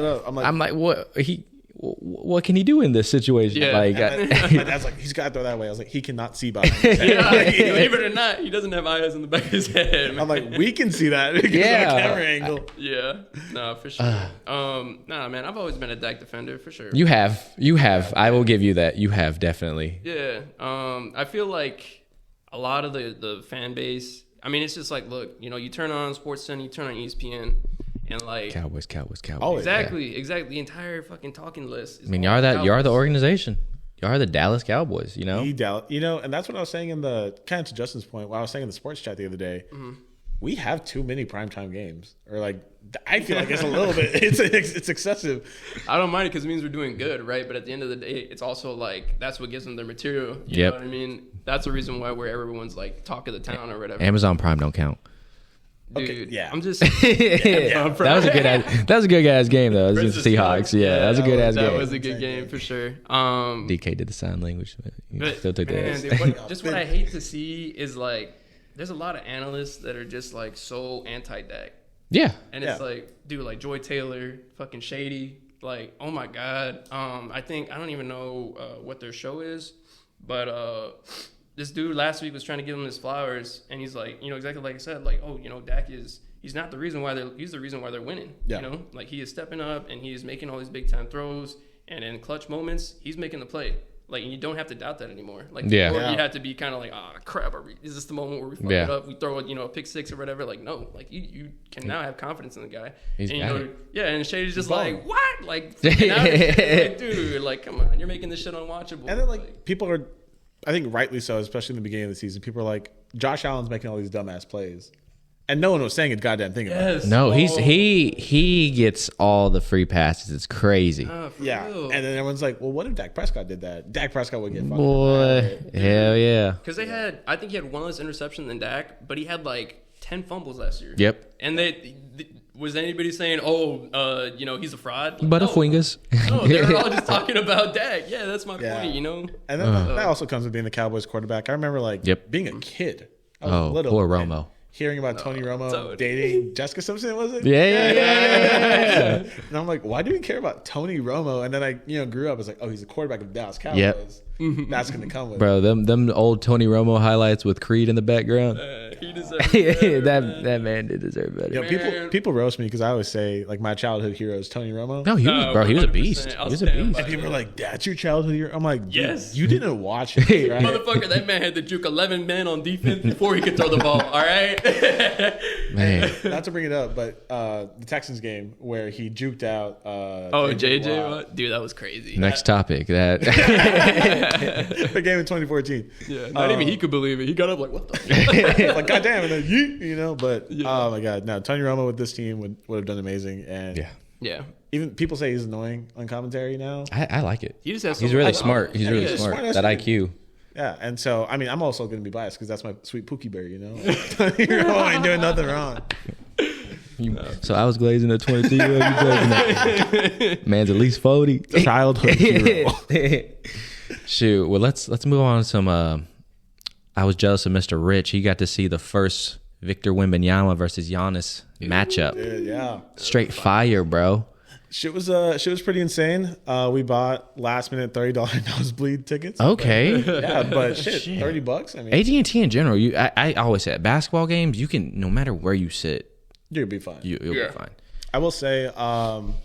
what can he do in this situation? Yeah. Like, my dad's like, he's got to throw that way. I was like, he cannot see behind his head. Yeah, believe it or not, he doesn't have eyes in the back of his head. Man. I'm like, we can see that because of the camera angle. Yeah, no, for sure. Nah, man, I've always been a Dak defender for sure. You have. I will give you that. You have definitely. Yeah. I feel like a lot of the fan base. I mean, it's just like, look, you turn on SportsCenter, you turn on ESPN. And like Cowboys. Oh, exactly. The entire fucking talking list. I mean, you are the organization. You are the Dallas Cowboys. And that's what I was saying in the kind of to Justin's point. What I was saying in the sports chat the other day. We have too many primetime games, or like I feel like it's a little bit. It's excessive. I don't mind it because it means we're doing good, right? But at the end of the day, it's also like that's what gives them their material. You know what I mean? That's the reason why everyone's like talk of the town or whatever. Amazon Prime don't count. Dude, okay, yeah. I'm just. That was a good ass game though. It was the Seahawks. Yeah, that was a good ass game. That was a good game for sure. DK did the sign language. But still took man, that. what I hate to see is like there's a lot of analysts that are just like so anti-Dak. Yeah. And it's like, dude, like Joy Taylor, fucking shady. Like, oh my god. I don't even know what their show is, but this dude last week was trying to give him his flowers, and he's like, exactly like I said, like, oh, Dak he's not the reason why he's the reason why they're winning. Yeah. Like he is stepping up and he is making all these big time throws, and in clutch moments, he's making the play. Like, and you don't have to doubt that anymore. Like, you have to be kind of like, crap, is this the moment where we fuck it up? We throw a pick six or whatever. Like, no, like you can now have confidence in the guy. And Shady's just like, what? Like, like, dude, like, come on, you're making this shit unwatchable. And then like people are, I think rightly so, especially in the beginning of the season, people are like, Josh Allen's making all these dumbass plays. And no one was saying a goddamn thing about it. No, he gets all the free passes. It's crazy. Yeah. Real. And then everyone's like, well, what if Dak Prescott did that? Dak Prescott would get fucking boy. Hell yeah. Because I think he had one less interception than Dak, but he had like 10 fumbles last year. Yep. And was anybody saying, he's a fraud? Like, Butterfingers. No, they were all just talking about Dak. Yeah, that's my point, And then that also comes with being the Cowboys quarterback. I remember being a kid. I was little. Poor Romo. Hearing about Tony Romo dating Jessica Simpson, was it? Yeah. And I'm like, why do we care about Tony Romo? And then I, grew up. I was like, oh, he's the quarterback of the Dallas Cowboys. That's going to come with bro. Them old Tony Romo highlights with Creed in the background. He deserves better, that man did deserve better. People roast me because I always say like my childhood hero is Tony Romo. No, he was a beast. He was a beast. And people are like, that's your childhood hero. I'm like, yes, you didn't watch it, right? Motherfucker. That man had to juke 11 men on defense before he could throw the ball. All right, man. Not to bring it up, but the Texans game where he juked out. JJ, dude, that was crazy. Next topic. That the game in 2014. Yeah, not even he could believe it. He got up like, what the fuck? Like, goddamn, and then but oh my god, no, Tony Romo with this team would have done amazing. And even people say he's annoying on commentary now. I like it. He's really smart. He's really smart. That IQ. Yeah, and so I mean, I'm also going to be biased because that's my sweet Pookie Bear. Tony Romo ain't doing nothing wrong. So I was glazing a 22-year-old. Man's at least 40. Childhood hero. Shoot. Well, let's move on to some. I was jealous of Mr. Rich. He got to see the first Victor Wembanyama versus Giannis matchup. Yeah. Straight fire, bro. Shit was pretty insane. We bought last minute $30 nosebleed tickets. Okay. But shit, $30. I mean, AT&T in general. I always say at basketball games, you can no matter where you sit, you'll be fine. you'll be fine. I will say, I'm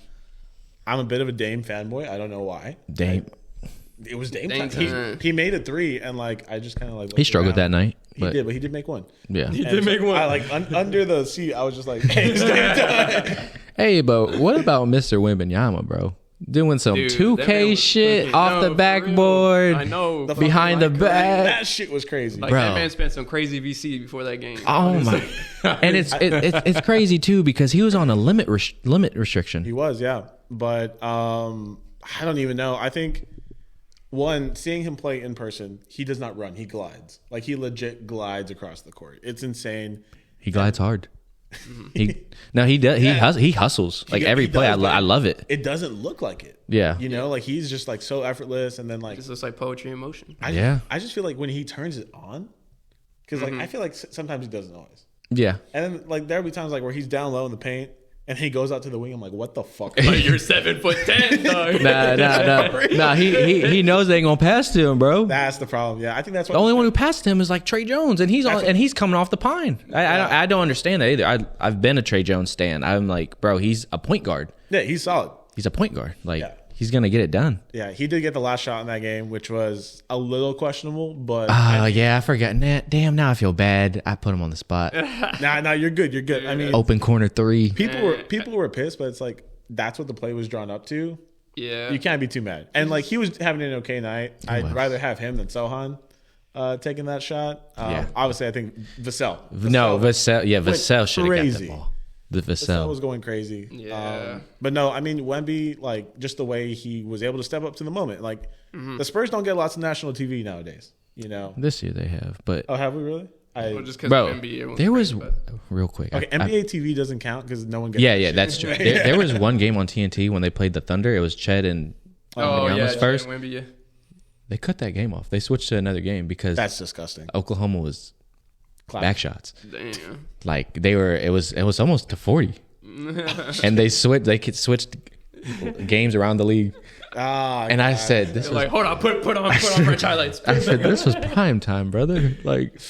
a bit of a Dame fanboy. I don't know why. Dame. It was Dame time. He made a 3, and like I just kind of like he struggled that night. But he did make one. Yeah, he did make one. I like under the seat. I was just like, hey, it's Dame time. Hey, but what about Mr. Wembanyama, bro? Doing some 2K shit off the backboard. I know. Behind the back. That shit was crazy. Like, bro. That man spent some crazy VC before that game. Oh my! And it's crazy too because he was on a limit restriction. He was, yeah. But I don't even know. I think seeing him play in person, he does not run. He glides. Like he legit glides across the court. It's insane. He glides hard. He does. He hustles like every play. I love it. It doesn't look like it. Yeah. Like he's just like so effortless, and then like It just looks like poetry in motion. I just feel like when he turns it on, because like I feel like sometimes he doesn't always. Yeah. And then like there'll be times like where he's down low in the paint, and he goes out to the wing. I'm like, what the fuck? Like you're 7'10", dog. Nah. He knows they ain't gonna pass to him, bro. That's the problem. Yeah, I think that's why The only one who passed to him is like Trey Jones, and he's coming off the pine. I don't understand that either. I've been a Trey Jones stan. I'm like, bro, he's a point guard. Yeah, he's solid. He's a point guard. Like he's gonna get it done. Yeah, he did get the last shot in that game, which was a little questionable, but I forgot. Damn, now I feel bad. I put him on the spot. Nah, you're good. You're good. I mean, Open corner 3. people were pissed, but it's like that's what the play was drawn up to. Yeah. You can't be too mad. And like he was having an okay night. I'd rather have him than Sohan taking that shot. Obviously, I think Vassell. Vassell. Yeah, Vassell should have got crazy. the ball. The Vassell Vassell. was going crazy. Yeah. But no, I mean Wemby, like just the way he was able to step up to the moment. Like the Spurs don't get lots of national TV nowadays. This year they have, but have we really? Well, just because bro, NBA there was real quick. Okay, NBA TV doesn't count because no one gets. Yeah, that's true. There was one game on TNT when they played the Thunder. It was Chet and first. Wemby, yeah. They cut that game off. They switched to another game because that's disgusting. Oklahoma was back shots. Damn. Like it was almost to 40, and they switched. They switched games around the league. And I said, "This was like, hold on, put on French highlights." I said, "This was prime time, brother." Like,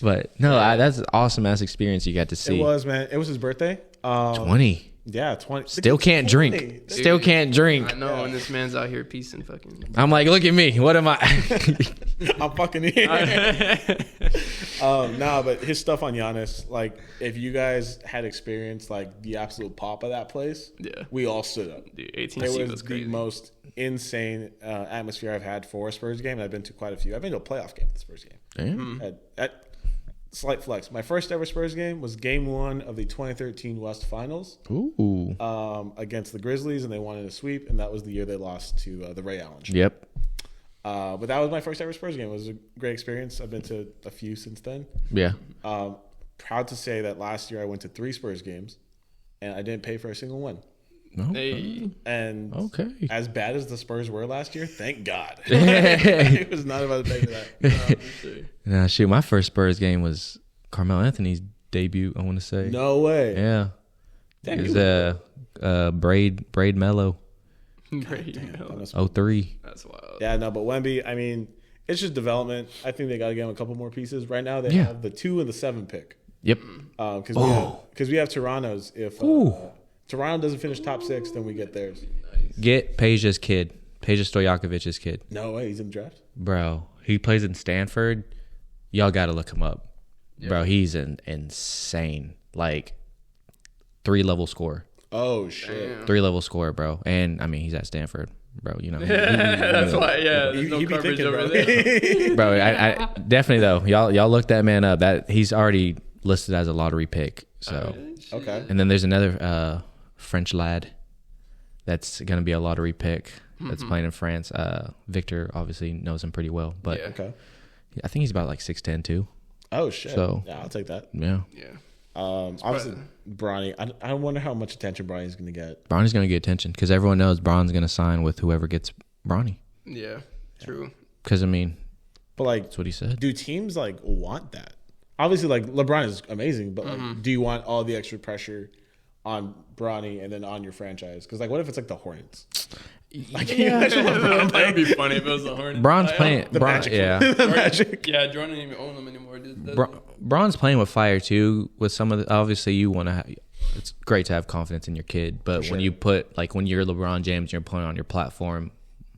but no, that's an awesome ass experience you got to see. It was, man. It was his birthday. 20. Yeah, 20. Still can't drink. Still can't drink. I know, and this man's out here piecing fucking. I'm like, look at me. What am I? I'm fucking here. But his stuff on Giannis, like, if you guys had experienced like the absolute pop of that place, we all stood up. Dude, 18 it was the most insane atmosphere I've had for a Spurs game. I've been to quite a few. I've been to a playoff game at the Spurs game. Damn. Slight flex. My first ever Spurs game was Game 1 of the 2013 West Finals. Ooh. Against the Grizzlies, and they wanted a sweep, and that was the year they lost to the Ray Allen show. Yep. But that was my first ever Spurs game. It was a great experience. I've been to a few since then. Yeah. Proud to say that last year I went to 3 Spurs games, and I didn't pay for a single one. No. Hey. And as bad as the Spurs were last year, thank God. It was not about to pay for that. Nah, shoot, my first Spurs game was Carmelo Anthony's debut, I want to say. No way. Yeah. Damn, it was Braid Mello. Damn. 03. That's wild. Yeah, no, but Wemby, I mean, it's just development. I think they got to give him a couple more pieces. Right now, they have the 2 and the 7 pick. Yep. Because we have Toronto's. If Toronto doesn't finish top 6, then we get theirs. Get Peja's kid. Peja Stojakovic's kid. No way, he's in the draft. Bro, he plays in Stanford. Y'all got to look him up. Yeah. Bro, he's insane. Like, 3-level scorer. Oh, shit. Damn. 3-level scorer, bro. And, I mean, he's at Stanford, bro. You know. That's why, there's no coverage over there. Bro, I definitely, though. Y'all look that man up. That he's already listed as a lottery pick. So okay. And then there's another French lad that's going to be a lottery pick that's playing in France. Victor obviously knows him pretty well. But I think he's about like 6'10", too. Oh, shit. So, yeah, I'll take that. Yeah. Obviously, Bronny. I wonder how much attention Bronny's going to get. Bronny's going to get attention because everyone knows Bron's going to sign with whoever gets Bronny. Yeah, true. Because I mean, but like that's what he said. Do teams like want that? Obviously, like LeBron is amazing, but like, do you want all the extra pressure on Bronny and then on your franchise? Because like, what if it's like the Hornets? Like, that would be funny if it was the Hornets. Bron's playing the Magic. Yeah, the Magic. Yeah, Jordan didn't even own them anymore. Bron's playing with fire too. With some of the, obviously, you want to. It's great to have confidence in your kid, but when you put like when you're LeBron James, you're playing on your platform.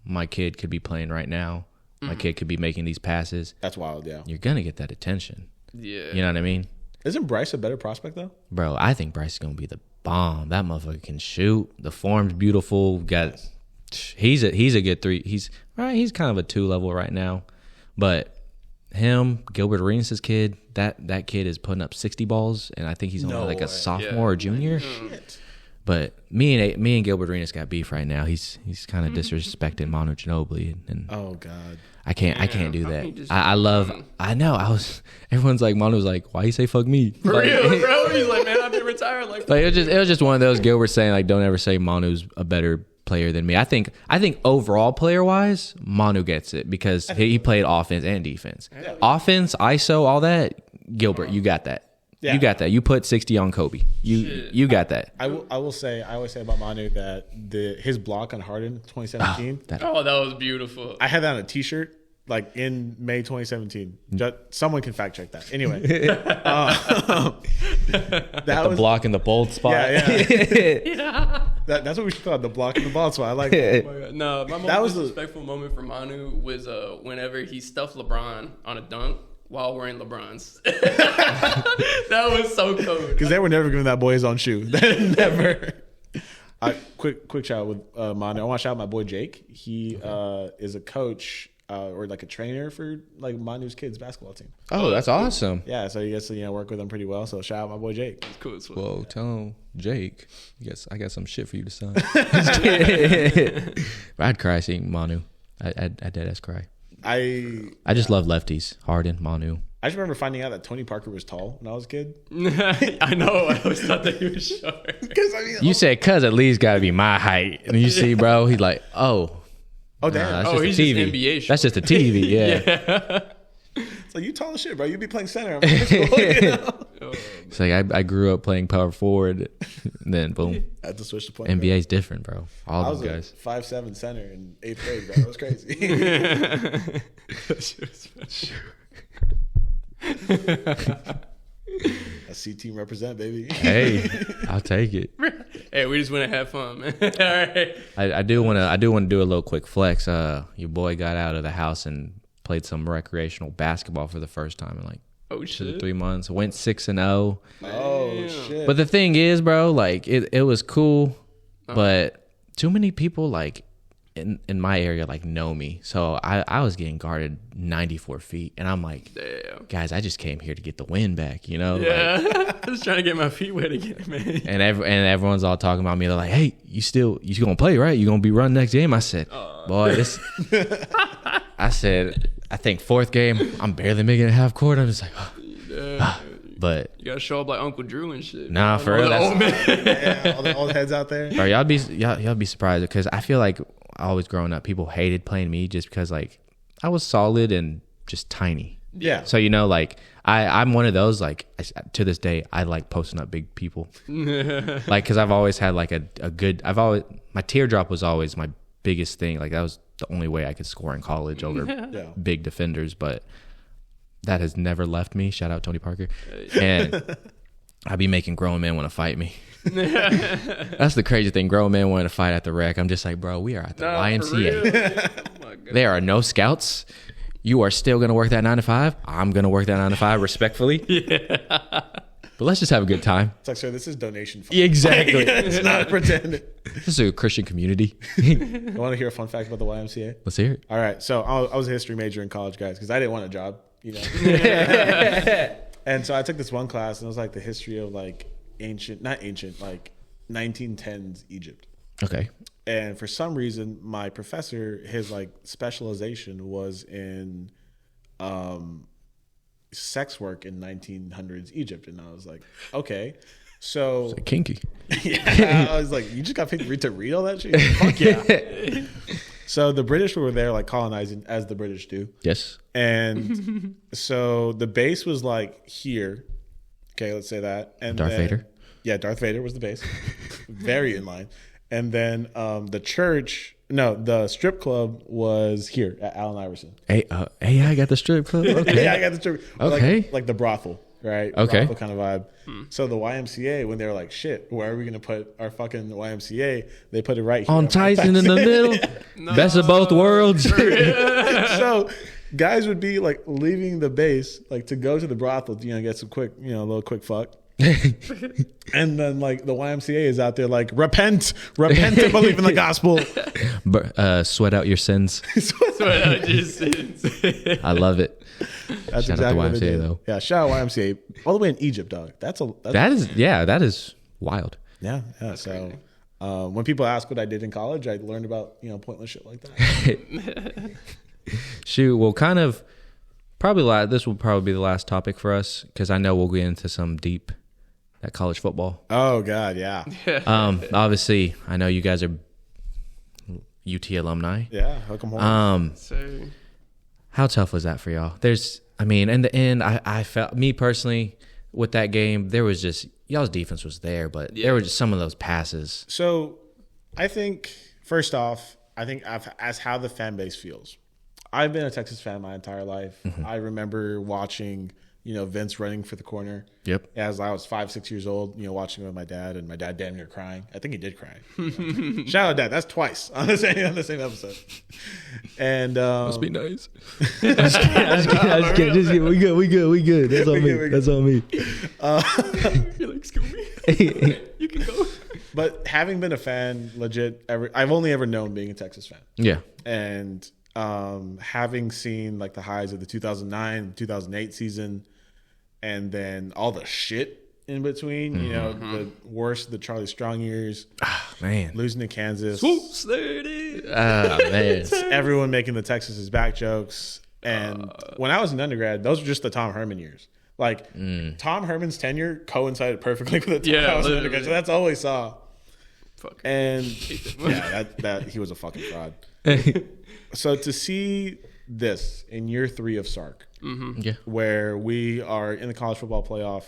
My kid could be playing right now. My kid could be making these passes. That's wild. Yeah, you're gonna get that attention. Yeah, you know what I mean. Isn't Bryce a better prospect though? Bro, I think Bryce is gonna be the bomb. That motherfucker can shoot. The form's beautiful. He's a good 3. He's kind of a 2 level right now, but him, Gilbert Arenas' kid, that kid is putting up 60 balls, and I think he's only like a sophomore or junior. Shit. But me and Gilbert Arenas got beef right now. He's kind of disrespecting Manu Ginobili, and oh god, I can't do that. I know. Everyone's like, Manu was like, why you say fuck me? For like, real, bro. He's like, man, I've been retired. Like it was just one of those. Gilbert saying like, don't ever say Manu's a better player than me. I think overall player wise, Manu gets it because he played offense and defense. Yeah. Offense, ISO, all that. Gilbert, you got that. Yeah. You got that. You put 60 on Kobe. You got that. I always say about Manu that his block on Harden 2017. That was beautiful. I had that on a T-shirt like in May 2017. Someone can fact check that. Anyway, that was the block in the bold spot. Yeah. That's what we should call it, the block in the bold spot. I like it. Oh my God. No, my most disrespectful moment for Manu was whenever he stuffed LeBron on a dunk while wearing LeBrons. That was so cold. Because they were never giving that boy his own shoe. Never. Quick shout out with Manu. I want to shout out my boy Jake. He is a coach or like a trainer for like Manu's kids basketball team. Oh, that's awesome. Yeah, so he gets to work with them pretty well. So shout out my boy Jake. That's cool. Whoa, tell him Jake. Yes, I got some shit for you to sign. I'd cry seeing Manu. I'd dead ass cry. I just love lefties. Harden, Manu. I just remember finding out that Tony Parker was tall when I was a kid. I know. I always thought that he was short. You said, "Cuz at least got to be my height." And you see, bro, he's like, "Oh, damn, that's just he's a TV. Just NBA short. That's just a TV." Yeah. It's like, you tall as shit, bro. You be playing center. It's like I grew up playing power forward, and then boom. I had to switch to point. NBA's different, bro. All those guys. 5'7" center in 8th grade, bro. That was crazy. That shit was A C team represent, baby. Hey, I'll take it. Hey, we just want to have fun, man. All right. I do want to do a little quick flex. Your boy got out of the house and played some recreational basketball for the first time in like 2 to 3 months. Went 6-0. Oh shit! But the thing is, bro, like it was cool, but too many people like in my area like know me, so I was getting guarded 94 feet, and I'm like, damn, guys, I just came here to get the win back, you know? Yeah, like, I was trying to get my feet wet again, man. And everyone's all talking about me. They're like, hey, you gonna play, right? You gonna be running next game? I said, boy, this. I said, I think 4th game, I'm barely making it half court. I'm just like, but you gotta show up like Uncle Drew and shit. Nah, for real. Old man. Yeah, all the old heads out there. Bro, y'all be surprised because I feel like always growing up, people hated playing me just because like I was solid and just tiny. Yeah. So like I'm one of those like to this day I like posting up big people. Like because I've always had like a good. My teardrop was always my biggest thing. Like that was the only way I could score in college over big defenders, but that has never left me. Shout out Tony Parker. And I be making grown men want to fight me. That's the crazy thing. Grown men want to fight at the rec. I'm just like, bro, we are at the YMCA. Oh there are no scouts. You are still going to work that 9 to 5. I'm going to work that 9 to 5 respectfully. Yeah. But let's just have a good time. It's like, sir, this is donation fund. Exactly. It's not pretend. This is a Christian community. You want to hear a fun fact about the YMCA? Let's hear it. All right. So I was a history major in college, guys, because I didn't want a job, you know. And so I took this one class, and it was like the history of like not ancient, like 1910s Egypt. Okay. And for some reason, my professor, his like specialization was in sex work in 1900s Egypt, and I was like, okay. So like kinky. Yeah, I was like, you just got paid to read all that shit? Fuck yeah. So the British were there like colonizing as the British do. Yes. And so the base was like here. Okay, let's say that. And Darth Vader. Yeah, Darth Vader was the base. Very in line. And then the strip club was here at Allen Iverson. Hey, I got the strip club. Okay. Yeah, I got the strip. Okay. Like the brothel, right? Okay. Brothel kind of vibe. So the YMCA, when they were like, shit, where are we going to put our fucking YMCA? They put it right here. On Tyson in the middle. Best of both worlds. So guys would be like leaving the base, like to go to the brothel, get some quick, a little quick fuck. And then like the YMCA is out there like, repent and believe in the gospel. Sweat out your sins. Sweat out your sins. I love it. That's shout exactly out to what they YMCA did. though. Yeah, shout out YMCA all the way in Egypt, dog. That is wild. Yeah. So when people ask what I did in college, I learned about pointless shit like that. Shoot, well, kind of this will probably be the last topic for us because I know we'll get into some deep at college football. Oh God, yeah. Obviously, I know you guys are UT alumni. Yeah, hook 'em home. How tough was that for y'all? In the end, I felt, me personally, with that game, there was just, y'all's defense was there, but there were just some of those passes. So I think, first off, as how the fan base feels. I've been a Texas fan my entire life. Mm-hmm. I remember watching, Vince running for the corner. Yep. As I was 5-6 years old, watching with my dad, and my dad damn near crying. I think he did cry. Shout out, Dad. That's twice on the same episode. And must be nice. I just kidding. We good. That's on me. You're like, excuse me. You can go. But having been a fan, legit, I've only ever known being a Texas fan. Yeah. And having seen like the highs of the 2009, 2008 season, and then all the shit in between, the worst, the Charlie Strong years, man, losing to Kansas, man, everyone making the Texas is back jokes. And when I was an undergrad, those were just the Tom Herman years. Like Tom Herman's tenure coincided perfectly with the time I was an undergrad, so that's all we saw. Fuck. And that he was a fucking fraud. So to see this in year 3 of Sark, where we are in the college football playoff,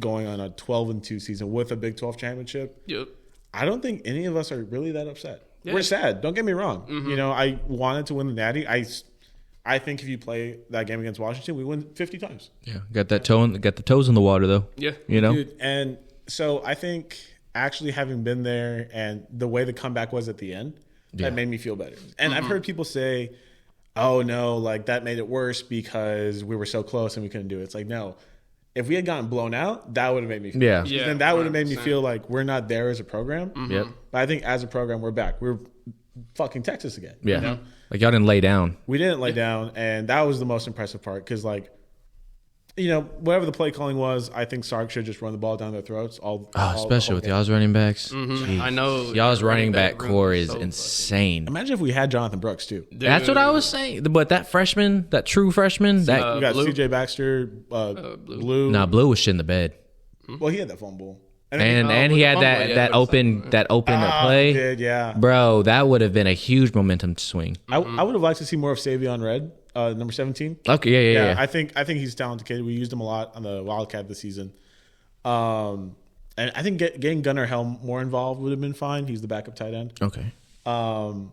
going on a 12-2 season with a Big 12 championship, I don't think any of us are really that upset. Yeah. We're sad. Don't get me wrong. I wanted to win the Natty. I think if you play that game against Washington, we win 50 times. Yeah, got the toes in the water though. Yeah, Dude, and so I think actually having been there and the way the comeback was at the end, that made me feel better. And I've heard people say, oh no, like that made it worse because we were so close and we couldn't do it. It's like, no, if we had gotten blown out, that would have made me feel better. Then that would have made me feel like we're not there as a program. Yep. But I think as a program, we're back. We're fucking Texas again. Yeah. Like y'all didn't lay down. We didn't lay down. And that was the most impressive part because like, whatever the play calling was, I think Sark should just run the ball down their throats. Especially with y'all's running backs. I know. Y'all's running back core is insane. Imagine if we had Jonathan Brooks too. Dude. That's what I was saying. But that freshman, that true freshman, we got CJ Baxter, Blue. Nah, Blue was shit in the bed. Well, he had that fumble. And he had that open play. Yeah. Bro, that would have been a huge momentum swing. I would have liked to see more of Savion Red. Number 17. Okay, yeah. I think he's a talented kid. We used him a lot on the Wildcat this season. And I think getting Gunnar Helm more involved would have been fine. He's the backup tight end. Okay.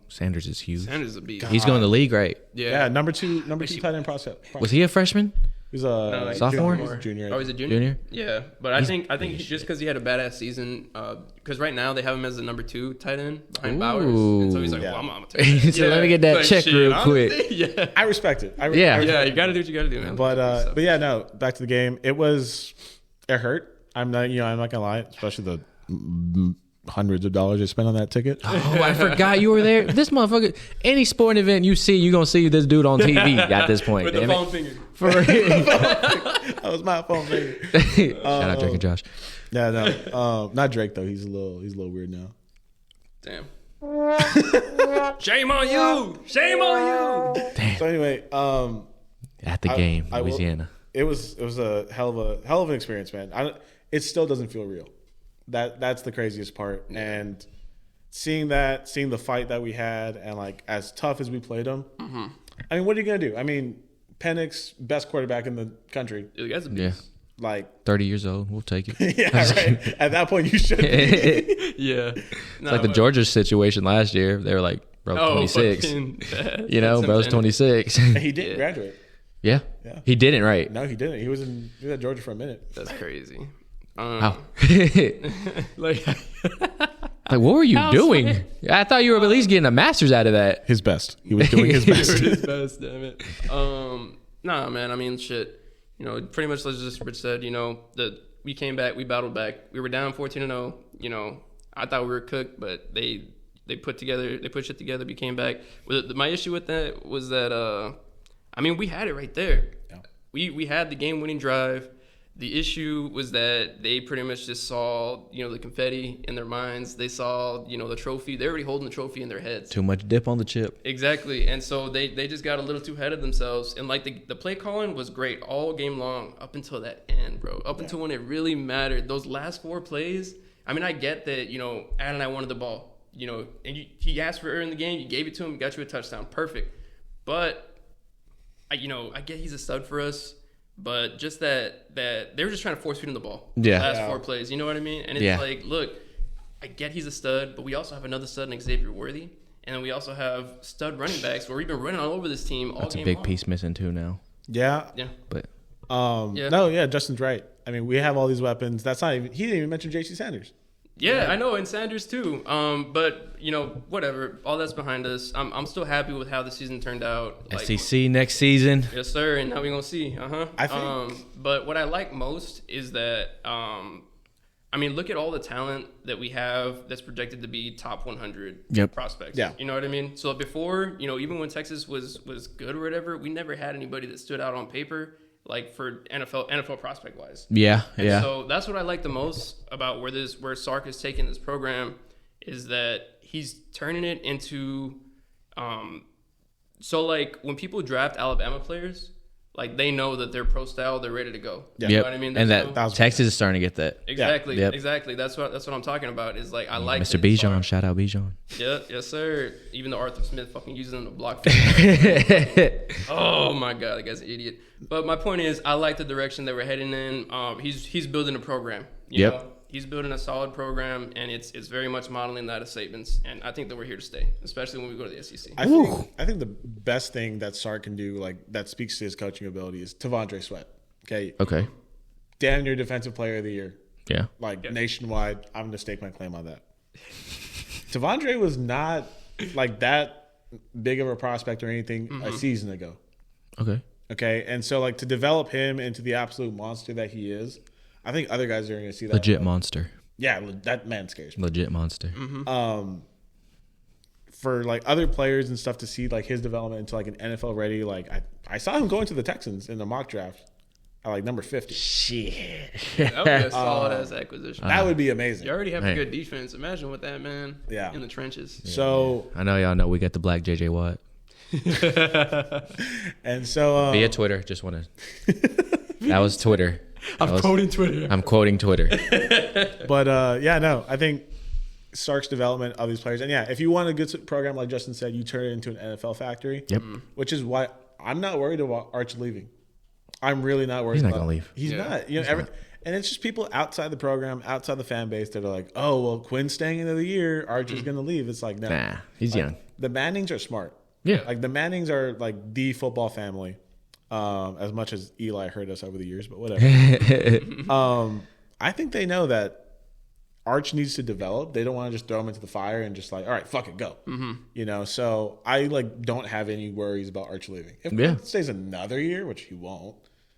Sanders is huge. Sanders is a beast. He's going to the league, right? Yeah, number two tight end prospect. Was he a freshman? He's a sophomore? Junior. Oh, he's a junior? Yeah, but I think just because he had a badass season, because right now they have him as the number 2 tight end behind Bowers, and so he's like, well, I'm gonna take that. So let me get that check real quick. Honestly, yeah, I respect it. You gotta do what you gotta do, man. But yeah, no. Back to the game. It hurt. I'm not gonna lie, especially the hundreds of dollars I spent on that ticket. Oh, I forgot you were there. This motherfucker, any sporting event you see, you're going to see this dude on TV at this point. With the phone finger. For real. That was my phone finger. Shout out Drake and Josh. Yeah, no. Not Drake, though. He's a little weird now. Damn. Shame on you. Shame on you. Damn. So anyway, at the game, Louisiana. it was a hell of an experience, man. It still doesn't feel real. That's the craziest part. And seeing the fight that we had, and like as tough as we played them. Mm-hmm. I mean, what are you gonna do? I mean, Penix, best quarterback in the country. The guy's a beast. Like 30 years old, we'll take it. Yeah, right. At that point, you should be. Yeah. It's like the Georgia situation last year. They were like, bro, 26. You know, bro's 26. And he didn't graduate. Yeah. He didn't, right? No, he didn't. He was at Georgia for a minute. That's crazy. How? Like, what were you doing? I thought you were at least getting a master's out of that. His best. He was doing his best. His best, damn it. Nah, man. I mean, shit. You know, pretty much, like just Rich said, you know, that we came back, we battled back. We were down 14-0. You know, I thought we were cooked, but they put shit together. We came back. My issue with that was that, I mean, we had it right there. Yeah. We had the game-winning drive. The issue was that they pretty much just saw, you know, the confetti in their minds. They saw, you know, the trophy. They're already holding the trophy in their heads. Too much dip on the chip. Exactly. And so they just got a little too ahead of themselves. And, like, the play calling was great all game long up until that end, bro. Up until when it really mattered. Those last 4 plays, I mean, I get that, you know, Adonai wanted the ball, you know, and he asked for it in the game. You gave it to him, got you a touchdown. Perfect. But, I get he's a stud for us. But just that they were just trying to force feed him the ball. Yeah. Last 4 plays. You know what I mean? And it's like, look, I get he's a stud, but we also have another stud in Xavier Worthy. And then we also have stud running backs where we've been running all over this team all game long. That's a big piece missing too now. Yeah. Yeah. But Justin's right. I mean, we have all these weapons. That's not even, he didn't even mention JC Sanders. Yeah, I know, and Sanders too. But you know, whatever. All that's behind us. I'm still happy with how the season turned out. Like, SEC next season. Yes, sir. And now we're gonna see. I think. But what I like most is that I mean, look at all the talent that we have that's projected to be top 100 prospects. Yeah. You know what I mean? So before, you know, even when Texas was good or whatever, we never had anybody that stood out on paper. Like for NFL prospect wise. Yeah. So that's what I like the most about where Sark is taking this program is that he's turning it into so like when people draft Alabama players, like they know that they're pro style, they're ready to go. Yeah. You know what I mean? And that Texas is starting to get that. Exactly. Yep. Exactly. That's what I'm talking about. Is like I like Mr. Bijan, shout out Bijan. Yeah, yes sir. Even though Arthur Smith fucking uses him to block. Oh my god, that guy's an idiot. But my point is, I like the direction that we're heading in. He's building a program. You know? He's building a solid program, and it's very much modeling that of Saban's. And I think that we're here to stay, especially when we go to the SEC. I think the best thing that Sark can do, like that speaks to his coaching ability, is T'Vondre Sweat. Okay. Damn near defensive player of the year. Yeah. Nationwide. I'm gonna stake my claim on that. T'Vondre was not like that big of a prospect or anything a season ago. Okay. And so like to develop him into the absolute monster that he is, I think other guys are going to see that. Legit monster. Yeah, that man scares me. Legit monster. Mm-hmm. For like other players and stuff to see like his development into like an NFL ready, like I saw him going to the Texans in the mock draft at like number 50. Shit. That would be a solid ass acquisition. That would be amazing. You already have a good defense. Imagine with that man in the trenches. Yeah. So I know y'all know we got the black JJ Watt. And so via Twitter, just want to. That was Twitter. I'm quoting Twitter. I'm quoting Twitter. But I think Sark's development of these players, and if you want a good program like Justin said, you turn it into an NFL factory. Yep. Which is why I'm not worried about Arch leaving. I'm really not worried. He's not about gonna leave. He's not. And it's just people outside the program, outside the fan base that are like, oh well, Quinn's staying into the year, Arch is gonna leave. It's like, no. Nah, he's young. The Mannings are smart. Yeah. Like the Mannings are like the football family. As much as Eli hurt us over the years, but whatever. I think they know that Arch needs to develop. They don't want to just throw him into the fire and just like, all right, fuck it, go. Mm-hmm. You know, so I like don't have any worries about Arch leaving. If he stays another year, which he won't.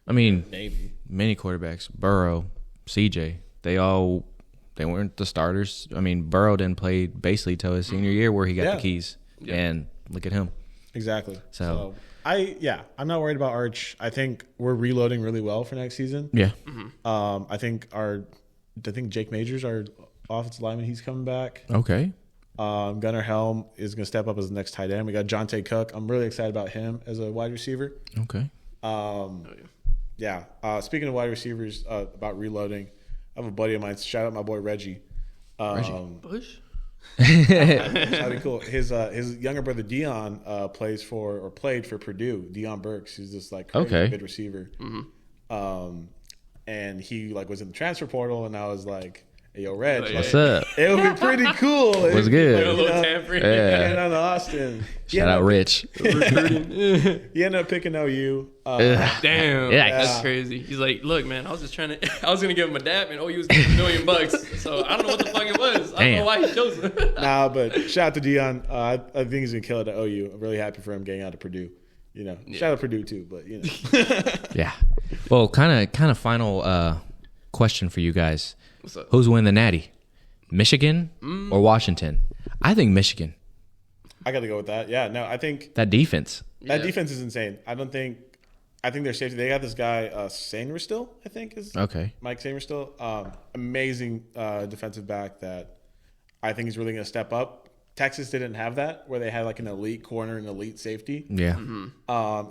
I mean, maybe many quarterbacks, Burrow, CJ, they weren't the starters. I mean, Burrow didn't play basically till his senior year where he got the keys, and look at him. Exactly. So I'm not worried about Arch. I think we're reloading really well for next season. Yeah. Mm-hmm. I think Jake Majors, our offensive lineman, he's coming back. Okay. Gunnar Helm is going to step up as the next tight end. We got Jonte Cook. I'm really excited about him as a wide receiver. Okay. Yeah. Speaking of wide receivers, about reloading, I have a buddy of mine. Shout out my boy Reggie. Bush. That'd be cool. His younger brother Dion played for Purdue. Dion Burks, who's this like crazy good receiver. Mm-hmm. And he like was in the transfer portal, and I was like, "Hey, yo, Reg, what's up? It would be pretty cool. What's good? Like, a little tampering. And on Austin. Shout out Rich. He ended up picking OU. Damn, Yeah. that's crazy. He's like, look, man, I was just trying to. I was gonna give him a dap, and OU was giving him $1 million. So I don't know what the fuck it was. I don't know why he chose it. Nah, but shout out to Dion. I think he's gonna kill it at OU. I'm really happy for him getting out of Purdue. You know, shout out Purdue too, but you know. Yeah. Well, kind of final question for you guys. What's up? Who's winning the Natty? Michigan or Washington? I think Michigan. I got to go with that. Yeah, no, I think That defense. that defense is insane. I think they're safety. They got this guy Sainristil, I think is Okay. Mike Sainristil. Amazing defensive back that I think is really going to step up. Texas didn't have that, where they had like an elite corner and elite safety. Yeah. And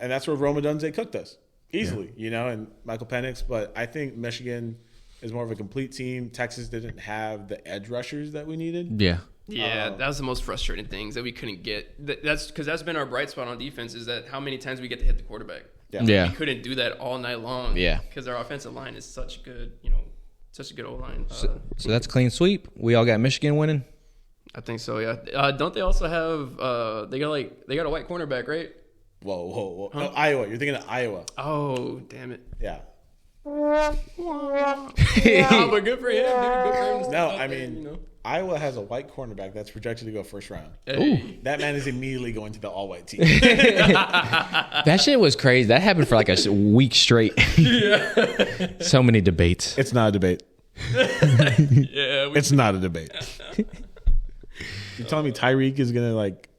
that's where Rome Odunze cooked us easily, you know, and Michael Penix. But I think Michigan is more of a complete team. Texas didn't have the edge rushers that we needed. Yeah. Yeah, that was the most frustrating things that we couldn't get. That's because that's been our bright spot on defense, is that how many times we get to hit the quarterback. Yeah. We couldn't do that all night long. Yeah. Because our offensive line is such good, such a good O-line. So that's clean sweep. We all got Michigan winning. I think so, yeah. Don't they also have they got a white cornerback, right? Whoa. Huh? No, Iowa. You're thinking of Iowa. Oh, damn it. Yeah. But good for him, dude. Good for him. No, I mean, Iowa has a white cornerback that's projected to go first round. Hey. That man is immediately going to the all-white team. That shit was crazy. That happened for like a week straight. Yeah. So many debates. It's not a debate. Yeah. It's not a debate. You're telling me Tyreek is going to like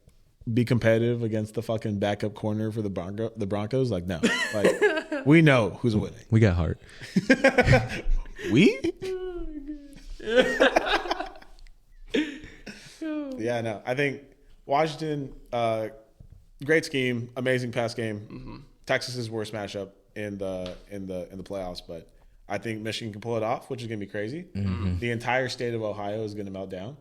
be competitive against the fucking backup corner for the Broncos? Like, no. Like, we know who's winning. We got heart. We? Yeah, no. I think Washington, great scheme, amazing pass game. Mm-hmm. Texas's worst matchup in the playoffs, but I think Michigan can pull it off, which is gonna be crazy. Mm-hmm. The entire state of Ohio is gonna melt down.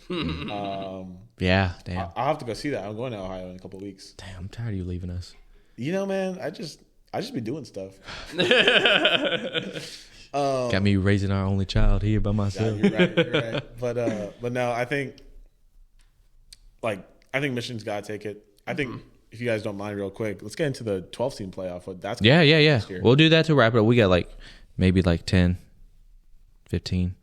Yeah, damn. I'll have to go see that. I'm going to Ohio in a couple of weeks. Damn, I'm tired of you leaving us. You know, man, I just be doing stuff. Got me raising our only child here by myself. Yeah, you're right. But no, I think Michigan's got to take it. I think if you guys don't mind, real quick, let's get into the 12-team playoff. That's Yeah. We'll do that to wrap it up. We got maybe 10, 15.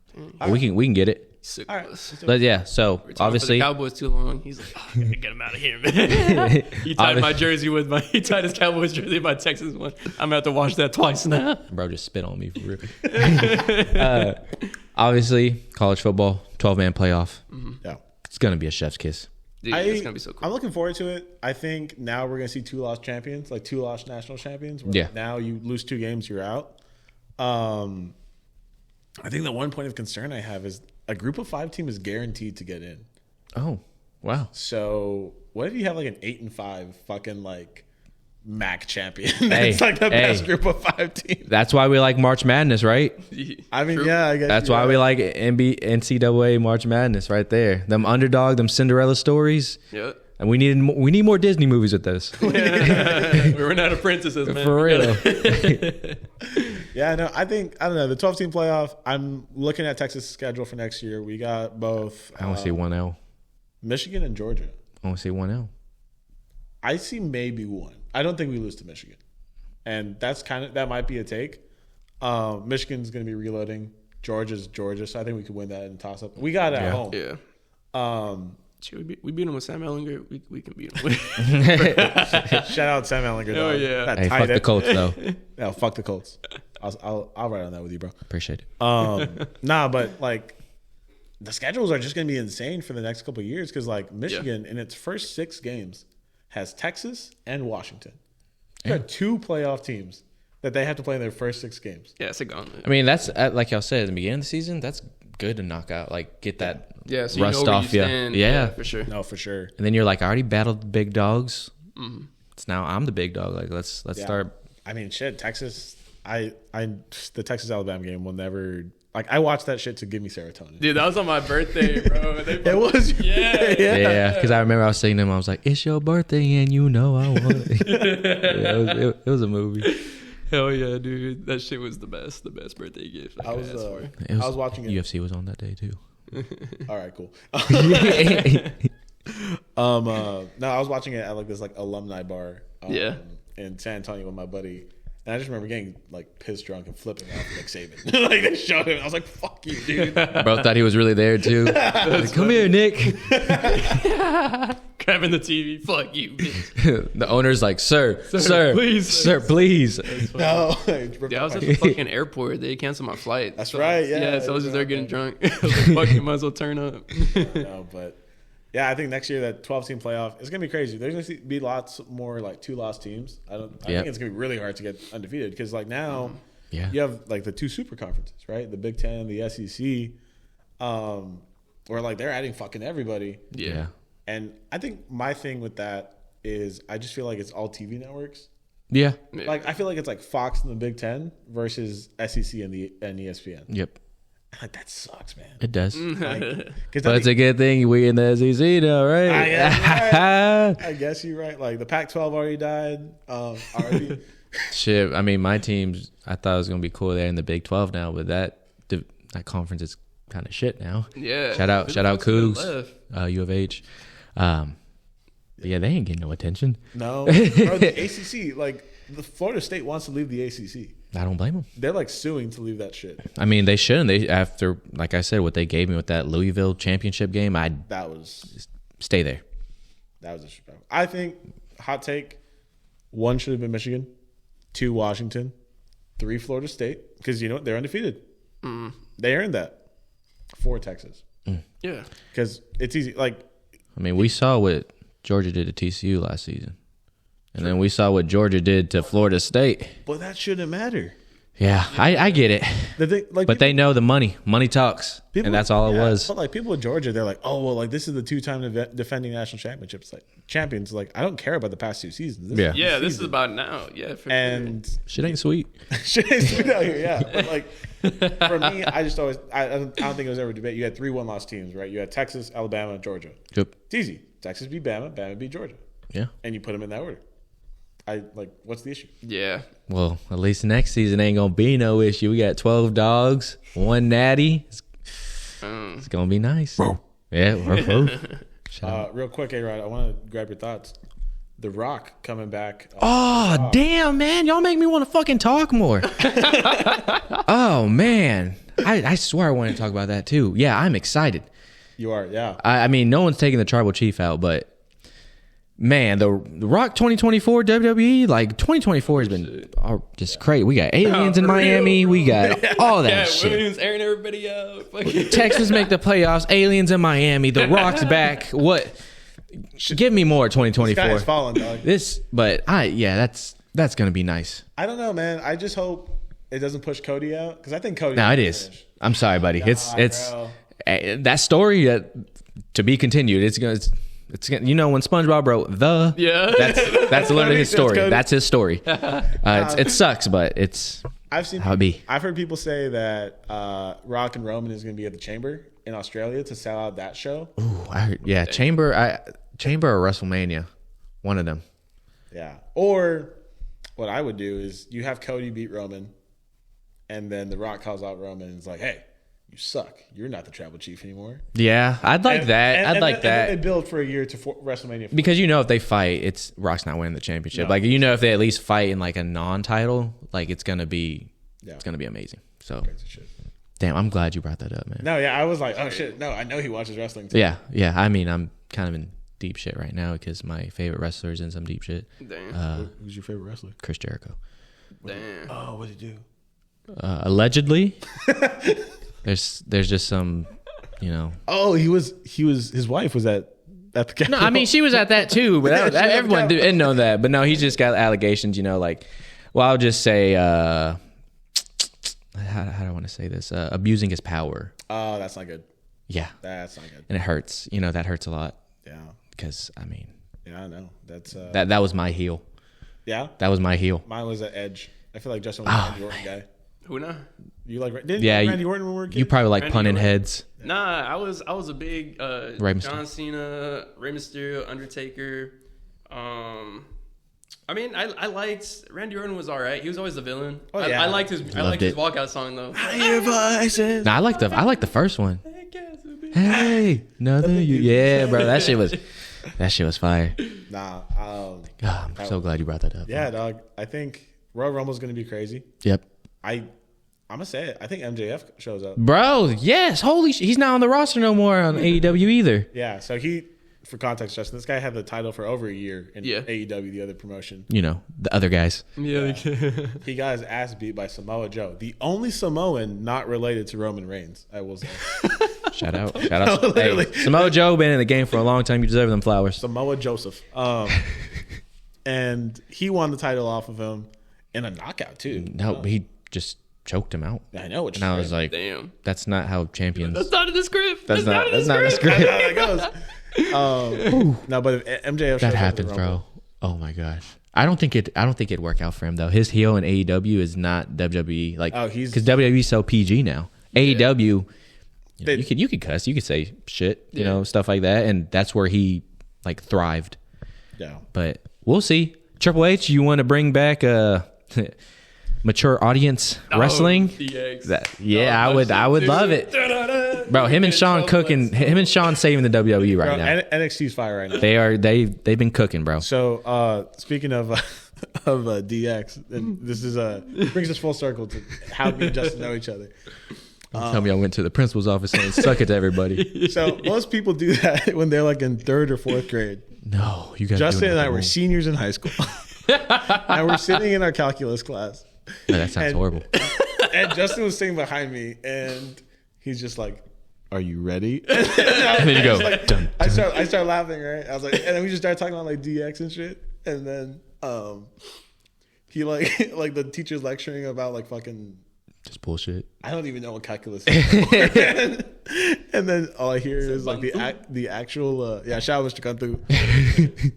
We can get it. Sick. All right. But yeah, so obviously for the Cowboys too long. He's like, I gotta get him out of here, man. He tied my jersey he tied his Cowboys jersey with my Texans one. I'm gonna have to watch that twice now. Bro just spit on me for real. Obviously, college football, 12-man playoff. Mm-hmm. Yeah, it's gonna be a chef's kiss. Dude, it's gonna be so cool. I'm looking forward to it. I think now we're gonna see 2 lost champions, like 2 lost national champions. Yeah. Now you lose 2 games, you're out. I think the one point of concern I have is a group of 5 team is guaranteed to get in. Oh, wow. So what if you have like an 8-5 fucking like MAC champion? It's like the best group of 5 teams. That's why we like March Madness, right? I mean, yeah, I guess that's why we like NCAA March Madness right there. Them underdog, them Cinderella stories. Yeah. And we need more Disney movies with this. We run out of princesses, man. For real. Yeah, no, I don't know. The 12-team playoff, I'm looking at Texas' schedule for next year. We got both. I want to see 1L. Michigan and Georgia. I want to see 1L. I see maybe 1. I don't think we lose to Michigan. And that might be a take. Michigan's going to be reloading. Georgia's Georgia, so I think we could win that in toss-up. We got it at home. Yeah. We beat him with Sam Ehlinger. We can beat him. Shout out Sam Ehlinger. Oh, yeah. Hey, fuck the Colts, though. No, fuck the Colts. I'll write on that with you, bro. Appreciate it. Nah, but like the schedules are just going to be insane for the next couple of years because like Michigan in its first 6 games has Texas and Washington. There are 2 playoff teams that they have to play in their first 6 games. Yeah, it's a gauntlet. I mean, that's like y'all said at the beginning of the season. That's good to knock out, like get that so rust you know off you. Yeah, for sure. No, for sure. And then you're like, I already battled the big dogs. Mm-hmm. It's now I'm the big dog. Like let's start. I mean, shit. Texas the Texas Alabama game will never. Like, I watched that shit to give me serotonin. Dude, that was on my birthday, bro. It was. Yeah, because I remember I was singing them. I was like, "It's your birthday, and you know I want it." It was a movie. Hell yeah, dude. That shit was the best birthday gift I was watching it. UFC was on that day too. All right, cool. No, I was watching it at like this like alumni bar. In San Antonio with my buddy. And I just remember getting like pissed drunk and flipping off Nick Saban. Like they showed him. I was like, "Fuck you, dude." Bro thought he was really there too. Like, come here, Nick. Grabbing the TV. Fuck you, bitch. The owner's like, sir, please. sir, please. No. Yeah, I was at the fucking airport. They canceled my flight. That's right. Yeah. So I was just there getting drunk. I was like, "Fuck, you might as well turn up." No, but yeah, I think next year that 12-team playoff is gonna be crazy. There's gonna be lots more like 2-loss teams. I think it's gonna be really hard to get undefeated because like now, you have like the 2 super conferences, right? The Big Ten, the SEC, where like they're adding fucking everybody. Yeah. And I think my thing with that is I just feel like it's all TV networks. Yeah. Like I feel like it's like Fox and the Big Ten versus SEC and ESPN. Yep. Like that sucks, man. It does. Like, but it's a good thing we in the SEC now, right? I guess you're right. Like the Pac-12 already died. Already. Shit. I mean, my teams. I thought it was gonna be cool there in the Big 12 now, but that conference is kind of shit now. Yeah. Shout out, Cougs, U of H. Yeah, they ain't getting no attention. No, bro, the ACC. Like the Florida State wants to leave the ACC. I don't blame them. They're like suing to leave that shit. I mean, they shouldn't. They after, like I said, what they gave me with that Louisville championship game, that was stay there. That was disrespectful. I think hot take: 1 should have been Michigan, 2 Washington, 3 Florida State because you know they're undefeated. They earned that. 4 Texas. Yeah, because it's easy. Like, I mean, we saw what Georgia did to TCU last season. And then we saw what Georgia did to Florida State. But that shouldn't matter. Yeah, I get it. The thing, like, but they know the money. Money talks. And that's all it was. But like people in Georgia, they're like, oh, well, like this is the 2-time defending national championships. Like champions, like I don't care about the past 2 seasons. This is about now. Yeah, and sure. Shit ain't sweet. Shit ain't sweet out here, yeah. But like for me, I just always, I don't think it was ever a debate. You had 3 1-loss teams, right? You had Texas, Alabama, Georgia. Yep. It's easy. Texas beat Bama, Bama beat Georgia. Yeah. And you put them in that order. What's the issue? Yeah. Well, at least next season ain't gonna be no issue. We got 12 dogs, 1 natty. It's gonna be nice. Yeah. Real quick, A-Rod, I want to grab your thoughts. The Rock coming back. Damn, man! Y'all make me want to fucking talk more. Oh man, I swear I want to talk about that too. Yeah, I'm excited. You are, yeah. I mean, no one's taking the tribal chief out, but. Man, the Rock 2024 WWE, like 2024 has been just crazy. We got aliens in Miami. We got all that shit. Women's airing everybody out. Texas make the playoffs. Aliens in Miami. The Rock's back. What? Give me more 2024. This guy is falling, dog. That's gonna be nice. I don't know, man. I just hope it doesn't push Cody out because I think Cody. No, it is. I'm sorry, buddy. It's that story that to be continued. It's you know when SpongeBob wrote that's literally his story. That's his story. It sucks, but it's how it be. I've heard people say that Rock and Roman is going to be at the Chamber in Australia to sell out that show. Ooh, I heard, yeah, Chamber or WrestleMania, one of them. Yeah, or what I would do is you have Cody beat Roman, and then The Rock calls out Roman and is like, "Hey, you suck. You're not the tribal chief anymore." Yeah, I'd like that. I'd like that. And they build for a year to WrestleMania. Because you know if they fight, it's Rock's not winning the championship. No. Like you know if they at least fight in like a non-title, like it's gonna be amazing. So, damn, I'm glad you brought that up, man. No, yeah, I was like, oh shit, no, I know he watches wrestling too. Yeah. I mean, I'm kind of in deep shit right now because my favorite wrestler is in some deep shit. Damn. Who's your favorite wrestler? Chris Jericho. Damn. Oh, what did he do? Allegedly. There's just some, you know. Oh, his wife was at the Capitol. No, I mean she was at that too, but everyone didn't know that. But no, he's just got allegations, you know, like, well, I'll just say, how do I want to say this? Abusing his power. Oh, that's not good. Yeah, that's not good, and it hurts. You know, that hurts a lot. Yeah, because I mean, yeah, I know that's that was my heel. Yeah, that was my heel. Mine was an edge. I feel like Justin was a Randy Orton guy. Who now? You like? Didn't you like Randy Orton when we were kids? You probably like Randy punning Orton? heads. Nah, I was a big John Cena, Rey Mysterio, Undertaker. I mean, I liked Randy Orton was all right. He was always the villain. Oh, yeah. I liked his walkout song though. Your voices. Nah, I like the first one. Hey, nothing. Yeah, bro, that shit was fire. Nah, I'm so glad you brought that up. Yeah, dog. I think Royal Rumble's gonna be crazy. Yep. I'm gonna say it. I think MJF shows up. Bro, yes. Holy shit. He's not on the roster no more on AEW either. Yeah, so for context, Justin, this guy had the title for over a year in AEW, the other promotion. You know, the other guys. Yeah. He got his ass beat by Samoa Joe, the only Samoan not related to Roman Reigns, I will say. Shout out. Hey, Samoa Joe been in the game for a long time. You deserve them flowers. Samoa Joseph. And he won the title off of him in a knockout, too. No, he just choked him out. I know. And I was like, damn. That's not how champions. That's not in the script. That's not in the script. That's not how it goes. No, but if MJF that happens, bro. Oh my gosh. I don't think it'd work out for him though. His heel in AEW is not WWE. Like, because WWE's so PG now. AEW, you could cuss, you could say shit, you know, stuff like that, and that's where he like thrived. Yeah. But we'll see. Triple H, you want to bring back mature audience wrestling? I would love it. Bro, him and Sean saving the WWE right now. NXT's fire right now. They've been cooking, bro. So speaking of DX, and this is brings us full circle to how me and Justin know each other. Tell me I went to the principal's office and suck it to everybody. So most people do that when they're like in 3rd or 4th grade. No, you got Justin and I were seniors in high school, and we're sitting in our calculus class. No, that sounds horrible. And Justin was sitting behind me, and he's just like, "Are you ready?" And then you go. Like, dun, I start laughing, right? I was like, and then we just started talking about like DX and shit, and then he like the teacher's lecturing about like fucking just bullshit. I don't even know what calculus is. And then all I hear is like the actual shout out Mr.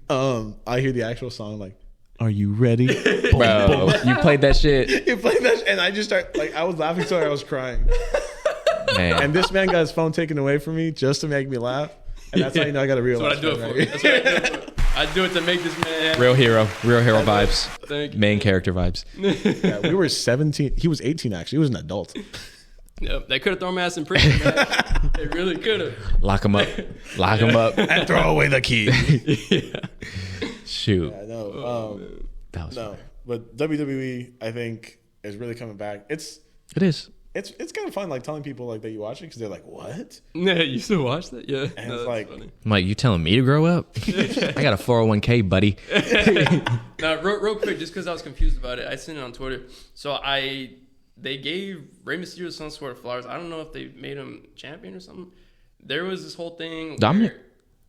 Kantu. I hear the actual song like, "Are you ready?" Bro, you played that shit. You played that and I just start like I was laughing so hard I was crying. Man. And this man got his phone taken away from me just to make me laugh. And that's how you know I got a real That's what I do it for. That's what I do it for. I do it to make this man happy. Real hero vibes. Thank you. Main character vibes. Yeah, we were 17. He was 18 actually. He was an adult. Yep, they could have thrown my ass in prison, man. They really could have. Lock him up. And throw away the key. Yeah. Shoot. Yeah, no. That was no. But WWE, I think, is really coming back. It is. It's kind of fun, like telling people like that you watch it because they're like, "What?" Yeah, you still watch that? Yeah, and it's like, funny. I'm like, you telling me to grow up? I got a 401k, buddy. Now, real quick, just because I was confused about it, I seen it on Twitter. So they gave Rey Mysterio some sort of flowers. I don't know if they made him champion or something. There was this whole thing. Dominic.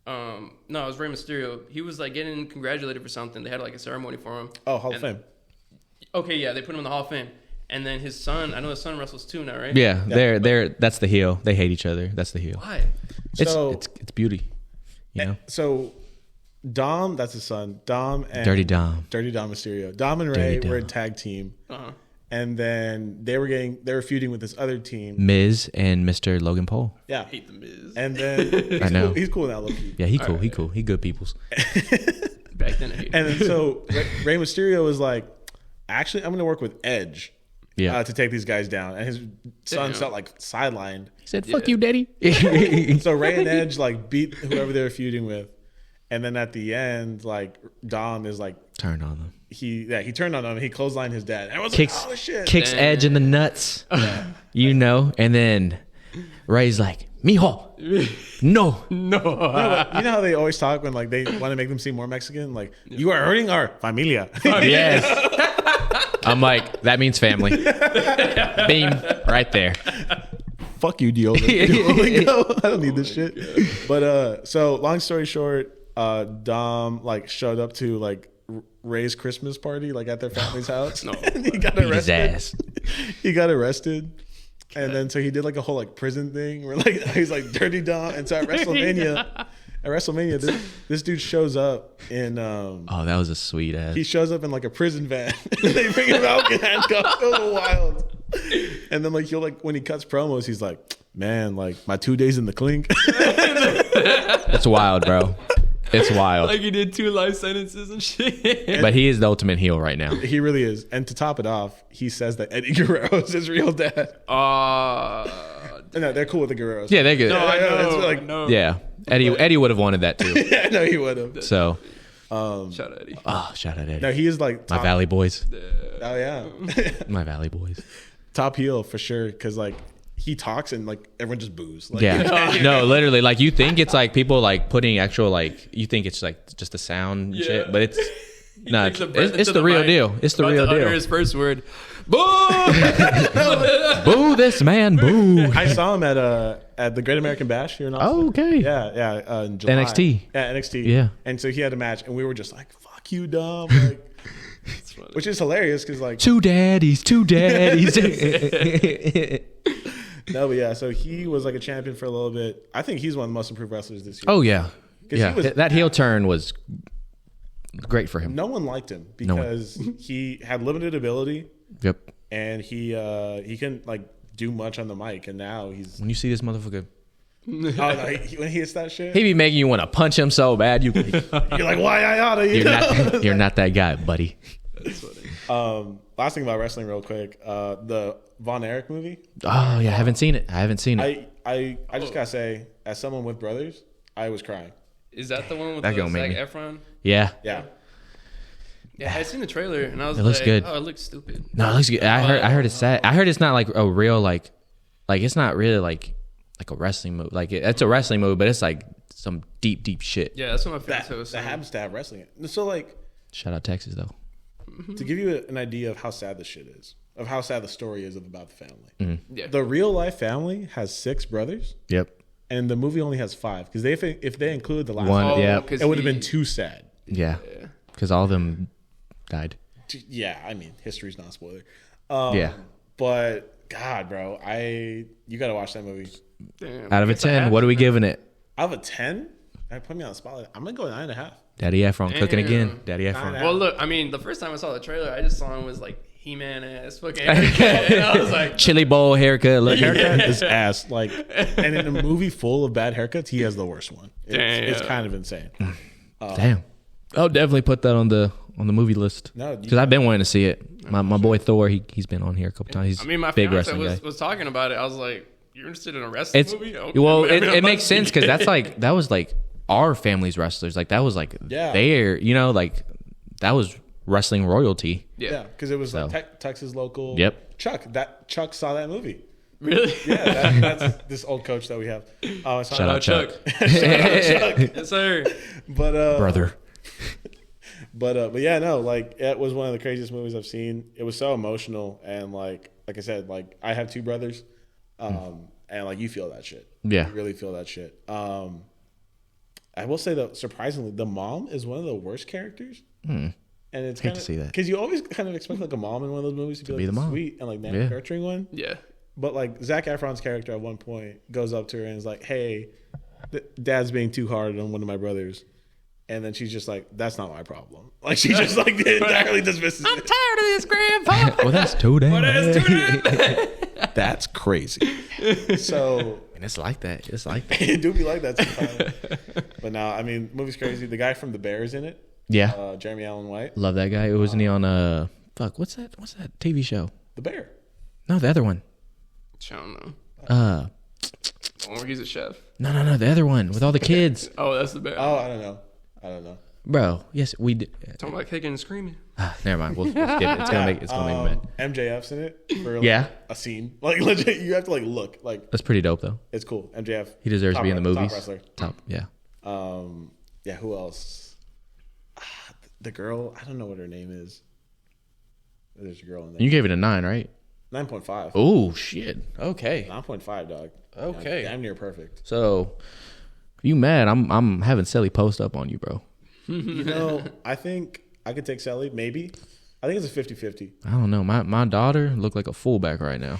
No, it was Rey Mysterio. He was like getting congratulated for something. They had like a ceremony for him. Oh, Hall of Fame. Okay, yeah, they put him in the Hall of Fame. And then his son, I know his son wrestles too now, right? Yeah, they're that's the heel. They hate each other. That's the heel. Why? It's beauty, you know. So Dom, that's his son. Dom and Dirty Dom Mysterio. Dom and Ray were a tag team, and then they were feuding with this other team, Miz and Mr. Logan Paul. Yeah, I hate the Miz. And then I know he's cool now. Low-key. Yeah, he cool. He cool. He good peoples. Back then, I hated and then so Rey Mysterio was like, actually, I'm going to work with Edge. Yeah. To take these guys down, and his son felt like sidelined. He said, "Fuck you, daddy." So Ray and Edge like beat whoever they were feuding with, and then at the end, like Dom is like turned on them. He turned on him. He clotheslined his dad. And I was kicks, like, "Oh shit!" Kicks Edge in the nuts. You know, and then Ray's like, "Mijo, no." You know how they always talk when like they want to make them seem more Mexican, like you are hurting our familia. Yes. I'm like, that means family. Beam, right there. Fuck you, Duolingo. I don't need this shit. But so long story short, Dom like showed up to like Ray's Christmas party like at their family's house. And he got arrested. His ass. He got arrested. And then so he did like a whole like prison thing where like he's like Dirty Dom, and so at WrestleMania At WrestleMania, this dude shows up in. Oh, that was a sweet ass. He shows up in like a prison van. They bring him out in handcuffs. It was wild. And then like when he cuts promos, he's like, "Man, like my 2 days in the clink." It's wild, bro. It's wild. Like he did 2 life sentences and shit. But he is the ultimate heel right now. He really is. And to top it off, he says that Eddie Guerrero is his real dad. No, they're cool with the Guerreros. Yeah, they're good. No, I know. Like, no. Yeah, Eddie would have wanted that too. Yeah, no, he would have. So, Shout out Eddie. shout out Eddie. No, he is like My Valley Boys. Oh yeah, My Valley Boys. top heel for sure. Because like he talks and like everyone just boos. Like, Yeah. No, literally, like you think it's like people like putting actual like you think it's like just the sound and shit, but it's no, it's the real deal. It's the real deal. His first word, boo, Boo this man, boo. I saw him at the Great American Bash here in Austin. Oh, okay. Yeah, in July. NXT. Yeah, NXT. Yeah. And so he had a match, and we were just like, "Fuck you, dumb," like, which is hilarious because like Two daddies. no, but yeah. So he was like a champion for a little bit. I think he's one of the most improved wrestlers this year. Oh yeah, yeah. he was- That heel turn was great for him. No one liked him because he had limited ability. Yep. And he couldn't like do much on the mic, and now he's When you see this motherfucker, when he hits that shit, he be making you want to punch him so bad. you're like, why I oughta? You're not that guy, buddy. That's funny. Last thing about wrestling, real quick, the Von Erich movie. Oh yeah, I haven't seen it. I just gotta say, as someone with brothers, I was crying. Is that the one with That the gonna Zac make me. Efron? Yeah. Yeah, Yeah, I seen the trailer and I was It looks like, good. oh, it looks stupid. No, it looks good. I heard it's sad. I heard it's not like a real like it's not really like a wrestling movie. Like it's a wrestling movie, but it's like some deep shit. Yeah, that's what my friend that said. happens to have wrestling. So like, Shout out Texas though. to give you an idea of how sad this shit is, of how sad the story is about the family. Yeah. The real life family has 6 brothers, Yep. and and the movie only has 5 because if they include the last One. one, Yeah. 'cause it would have he- been too sad. Yeah. Because all of them died. Yeah, I mean, history's not a spoiler. Yeah. But God, bro, you got to watch that movie. Damn. Out of a 10, what are we giving it? Out of a 10, that put me on the spotlight. I'm gonna go 9.5. Daddy Efron cooking Damn. again. Daddy Efron. Nah. Well, look, I mean, the first time I saw the trailer, I just saw him was like He-Man ass fucking haircut. And I was like, Chili bowl haircut. Look, Haircut is ass. Like, and in a movie full of bad haircuts, he has the worst one. It's Damn. kind of insane. Damn. I'll definitely put that on the movie list. No, Because I've been wanting to see it. My boy Thor, he's been on here a couple times. He's I mean, my big fiance wrestling guy. was talking about it. I was like, you're interested in a wrestling It's movie? Okay, well, maybe I it makes must sense be. because that was like our family's wrestlers. Like that was like Yeah. their, like that was wrestling royalty. Yeah, because it was So. like Texas local. Yep. Chuck saw that movie. Really? Yeah, that's this old coach that we have. Shout out Chuck. Yes, sir. But Brother. But yeah, no, like it was one of the craziest movies I've seen. It was so emotional, and like I said, like I have 2 brothers, and like you feel that shit. Yeah. You really feel that shit. I will say that surprisingly, the mom is one of the worst characters. And it's Hate to see that. because you always kind of expect like a mom in one of those movies to be like be the mom. sweet and like Yeah. nurturing one. Yeah. But like Zac Efron's character at one point goes up to her and is like, "Hey, Dad's being too hard on one of my brothers," and then she's just like, "That's not my problem." Like she just like entirely dismisses it. Tired of this, Grandpa. Well, that's too damn. That's crazy. So And it's like that. It's like that. it do be like that sometimes. But now, I mean, movie's crazy. The guy from The Bear is in it. Yeah. Jeremy Allen White. Love that guy. Wasn't he on what's that TV show? The Bear. No, the other one. I don't know. Uh, Or he's a chef. no, the other one with all the kids. Oh, that's the bear. Oh, I don't know. Bro, yes, we did. Talking about kicking and screaming. Never mind. We'll skip it. It's gonna make me mad. MJF's in it for like, Yeah. a scene. Like legit, you have to like look. Like That's pretty dope though. it's cool. MJF. He deserves to top be in the wrestler, movies. Top wrestler. Top, yeah. Yeah, who else? The girl, I don't know what her name is. There's a girl in there. You gave it a 9, right? 9.5. Oh shit. Okay. 9.5, dog. Okay. Damn near perfect. So, you mad? I'm having Sally post up on you, bro. You know, I think I could take Sally, maybe. I think it's a 50-50. I don't know. My daughter look like a fullback right now.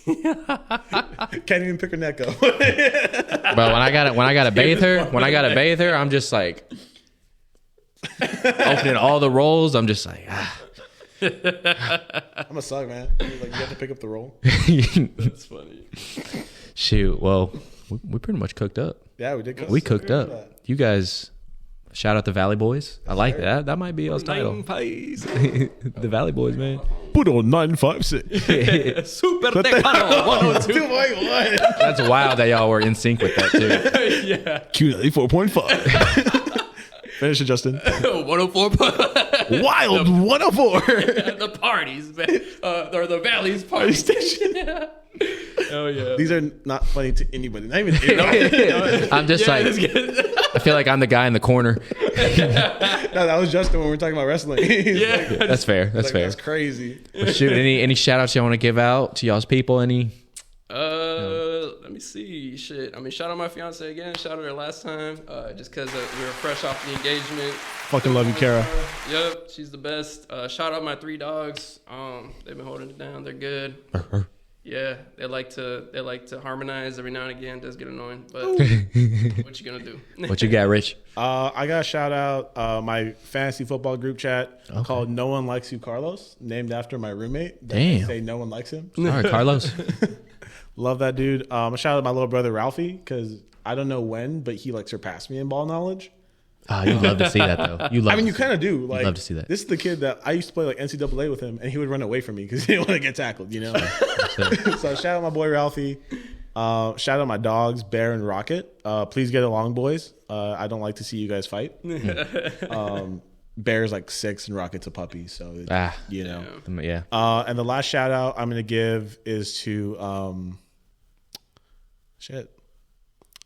Can't even pick her neck up. But when I gotta bathe her, I'm just like opening all the rolls. I'm just like, I'm a suck, man. Like, you have to pick up the roll. That's funny. Shoot. Well, we pretty much cooked up. Yeah, we did. We cooked up. You guys, shout out the Valley Boyz. I like that. That might be our title. The Valley Boyz, man. Put on 956. Super Tecano 102. That's wild that y'all were in sync with that too. Yeah. Q94.5. Finish it, Justin. 104. Wild 104. The parties, man. Or the Valley's party station. Yeah. Oh yeah. These are not funny to anybody. Not even. I'm just like, I feel like I'm the guy in the corner. No, that was Justin when we were talking about wrestling. Yeah, like, that's fair. That's fair. That's crazy. Well, shoot, any shout outs you want to give out to y'all's people? Any? Let me see. Shit. I mean, shout out my fiance again. Shout out her last time. Just because we were fresh off the engagement. Fucking love you, Kara. Yep, she's the best. Shout out my 3 dogs. They've been holding it down. They're good. Yeah, they like to harmonize every now and again. It does get annoying, but what you gonna do? What you got, Rich? I got to shout out my fantasy football group chat called No One Likes You, Carlos, named after my roommate. Damn. Say no one likes him. All right, Carlos. Love that dude. I shout out my little brother Ralphie because I don't know when, but he like surpassed me in ball knowledge. Oh, you'd love to see that though. You kind of do. Like, love to see that. This is the kid that I used to play like NCAA with him, and he would run away from me because he didn't want to get tackled. You know. So shout out my boy Ralphie. Shout out my dogs Bear and Rocket. Please get along, boys. I don't like to see you guys fight. Bear's like 6 and Rocket's a puppy, so you know. Yeah. And the last shout out I'm gonna give is to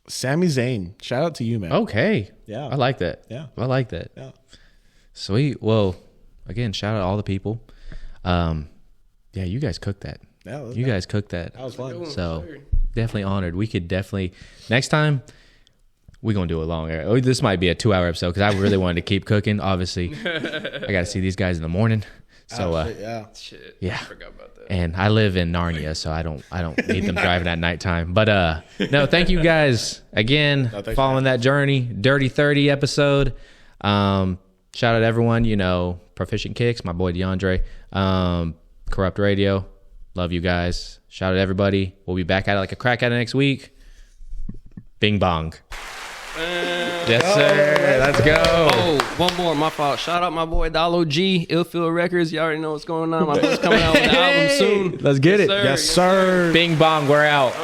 Sami Zayn. Shout out to you, man. Okay. Yeah. I like that. Yeah. I like that. Yeah. Sweet. Well, again, shout out to all the people. Yeah, you guys cooked that. Yeah, you guys cooked that. That was fun. So definitely honored. We could definitely next time we're gonna do a longer. This might be a 2-hour episode because I really wanted to keep cooking. Obviously, I got to see these guys in the morning. So Shit. yeah. I forgot about that. And I live in Narnia, so I don't need them driving at nighttime. But no, thank you guys again following that journey. Dirty 30 episode. Shout out to everyone. You know, Proficient Kicks, my boy DeAndre, Corrupt Radio. Love you guys. Shout out to everybody. We'll be back at it like a crack at it next week. Bing bong. Yes, sir. Let's go. Oh, one more. My fault. Shout out my boy Dalo G, Illfield Records. You already know what's going on. My boy's coming out with the album soon. Let's get it. Yes, sir. Bing bong. We're out.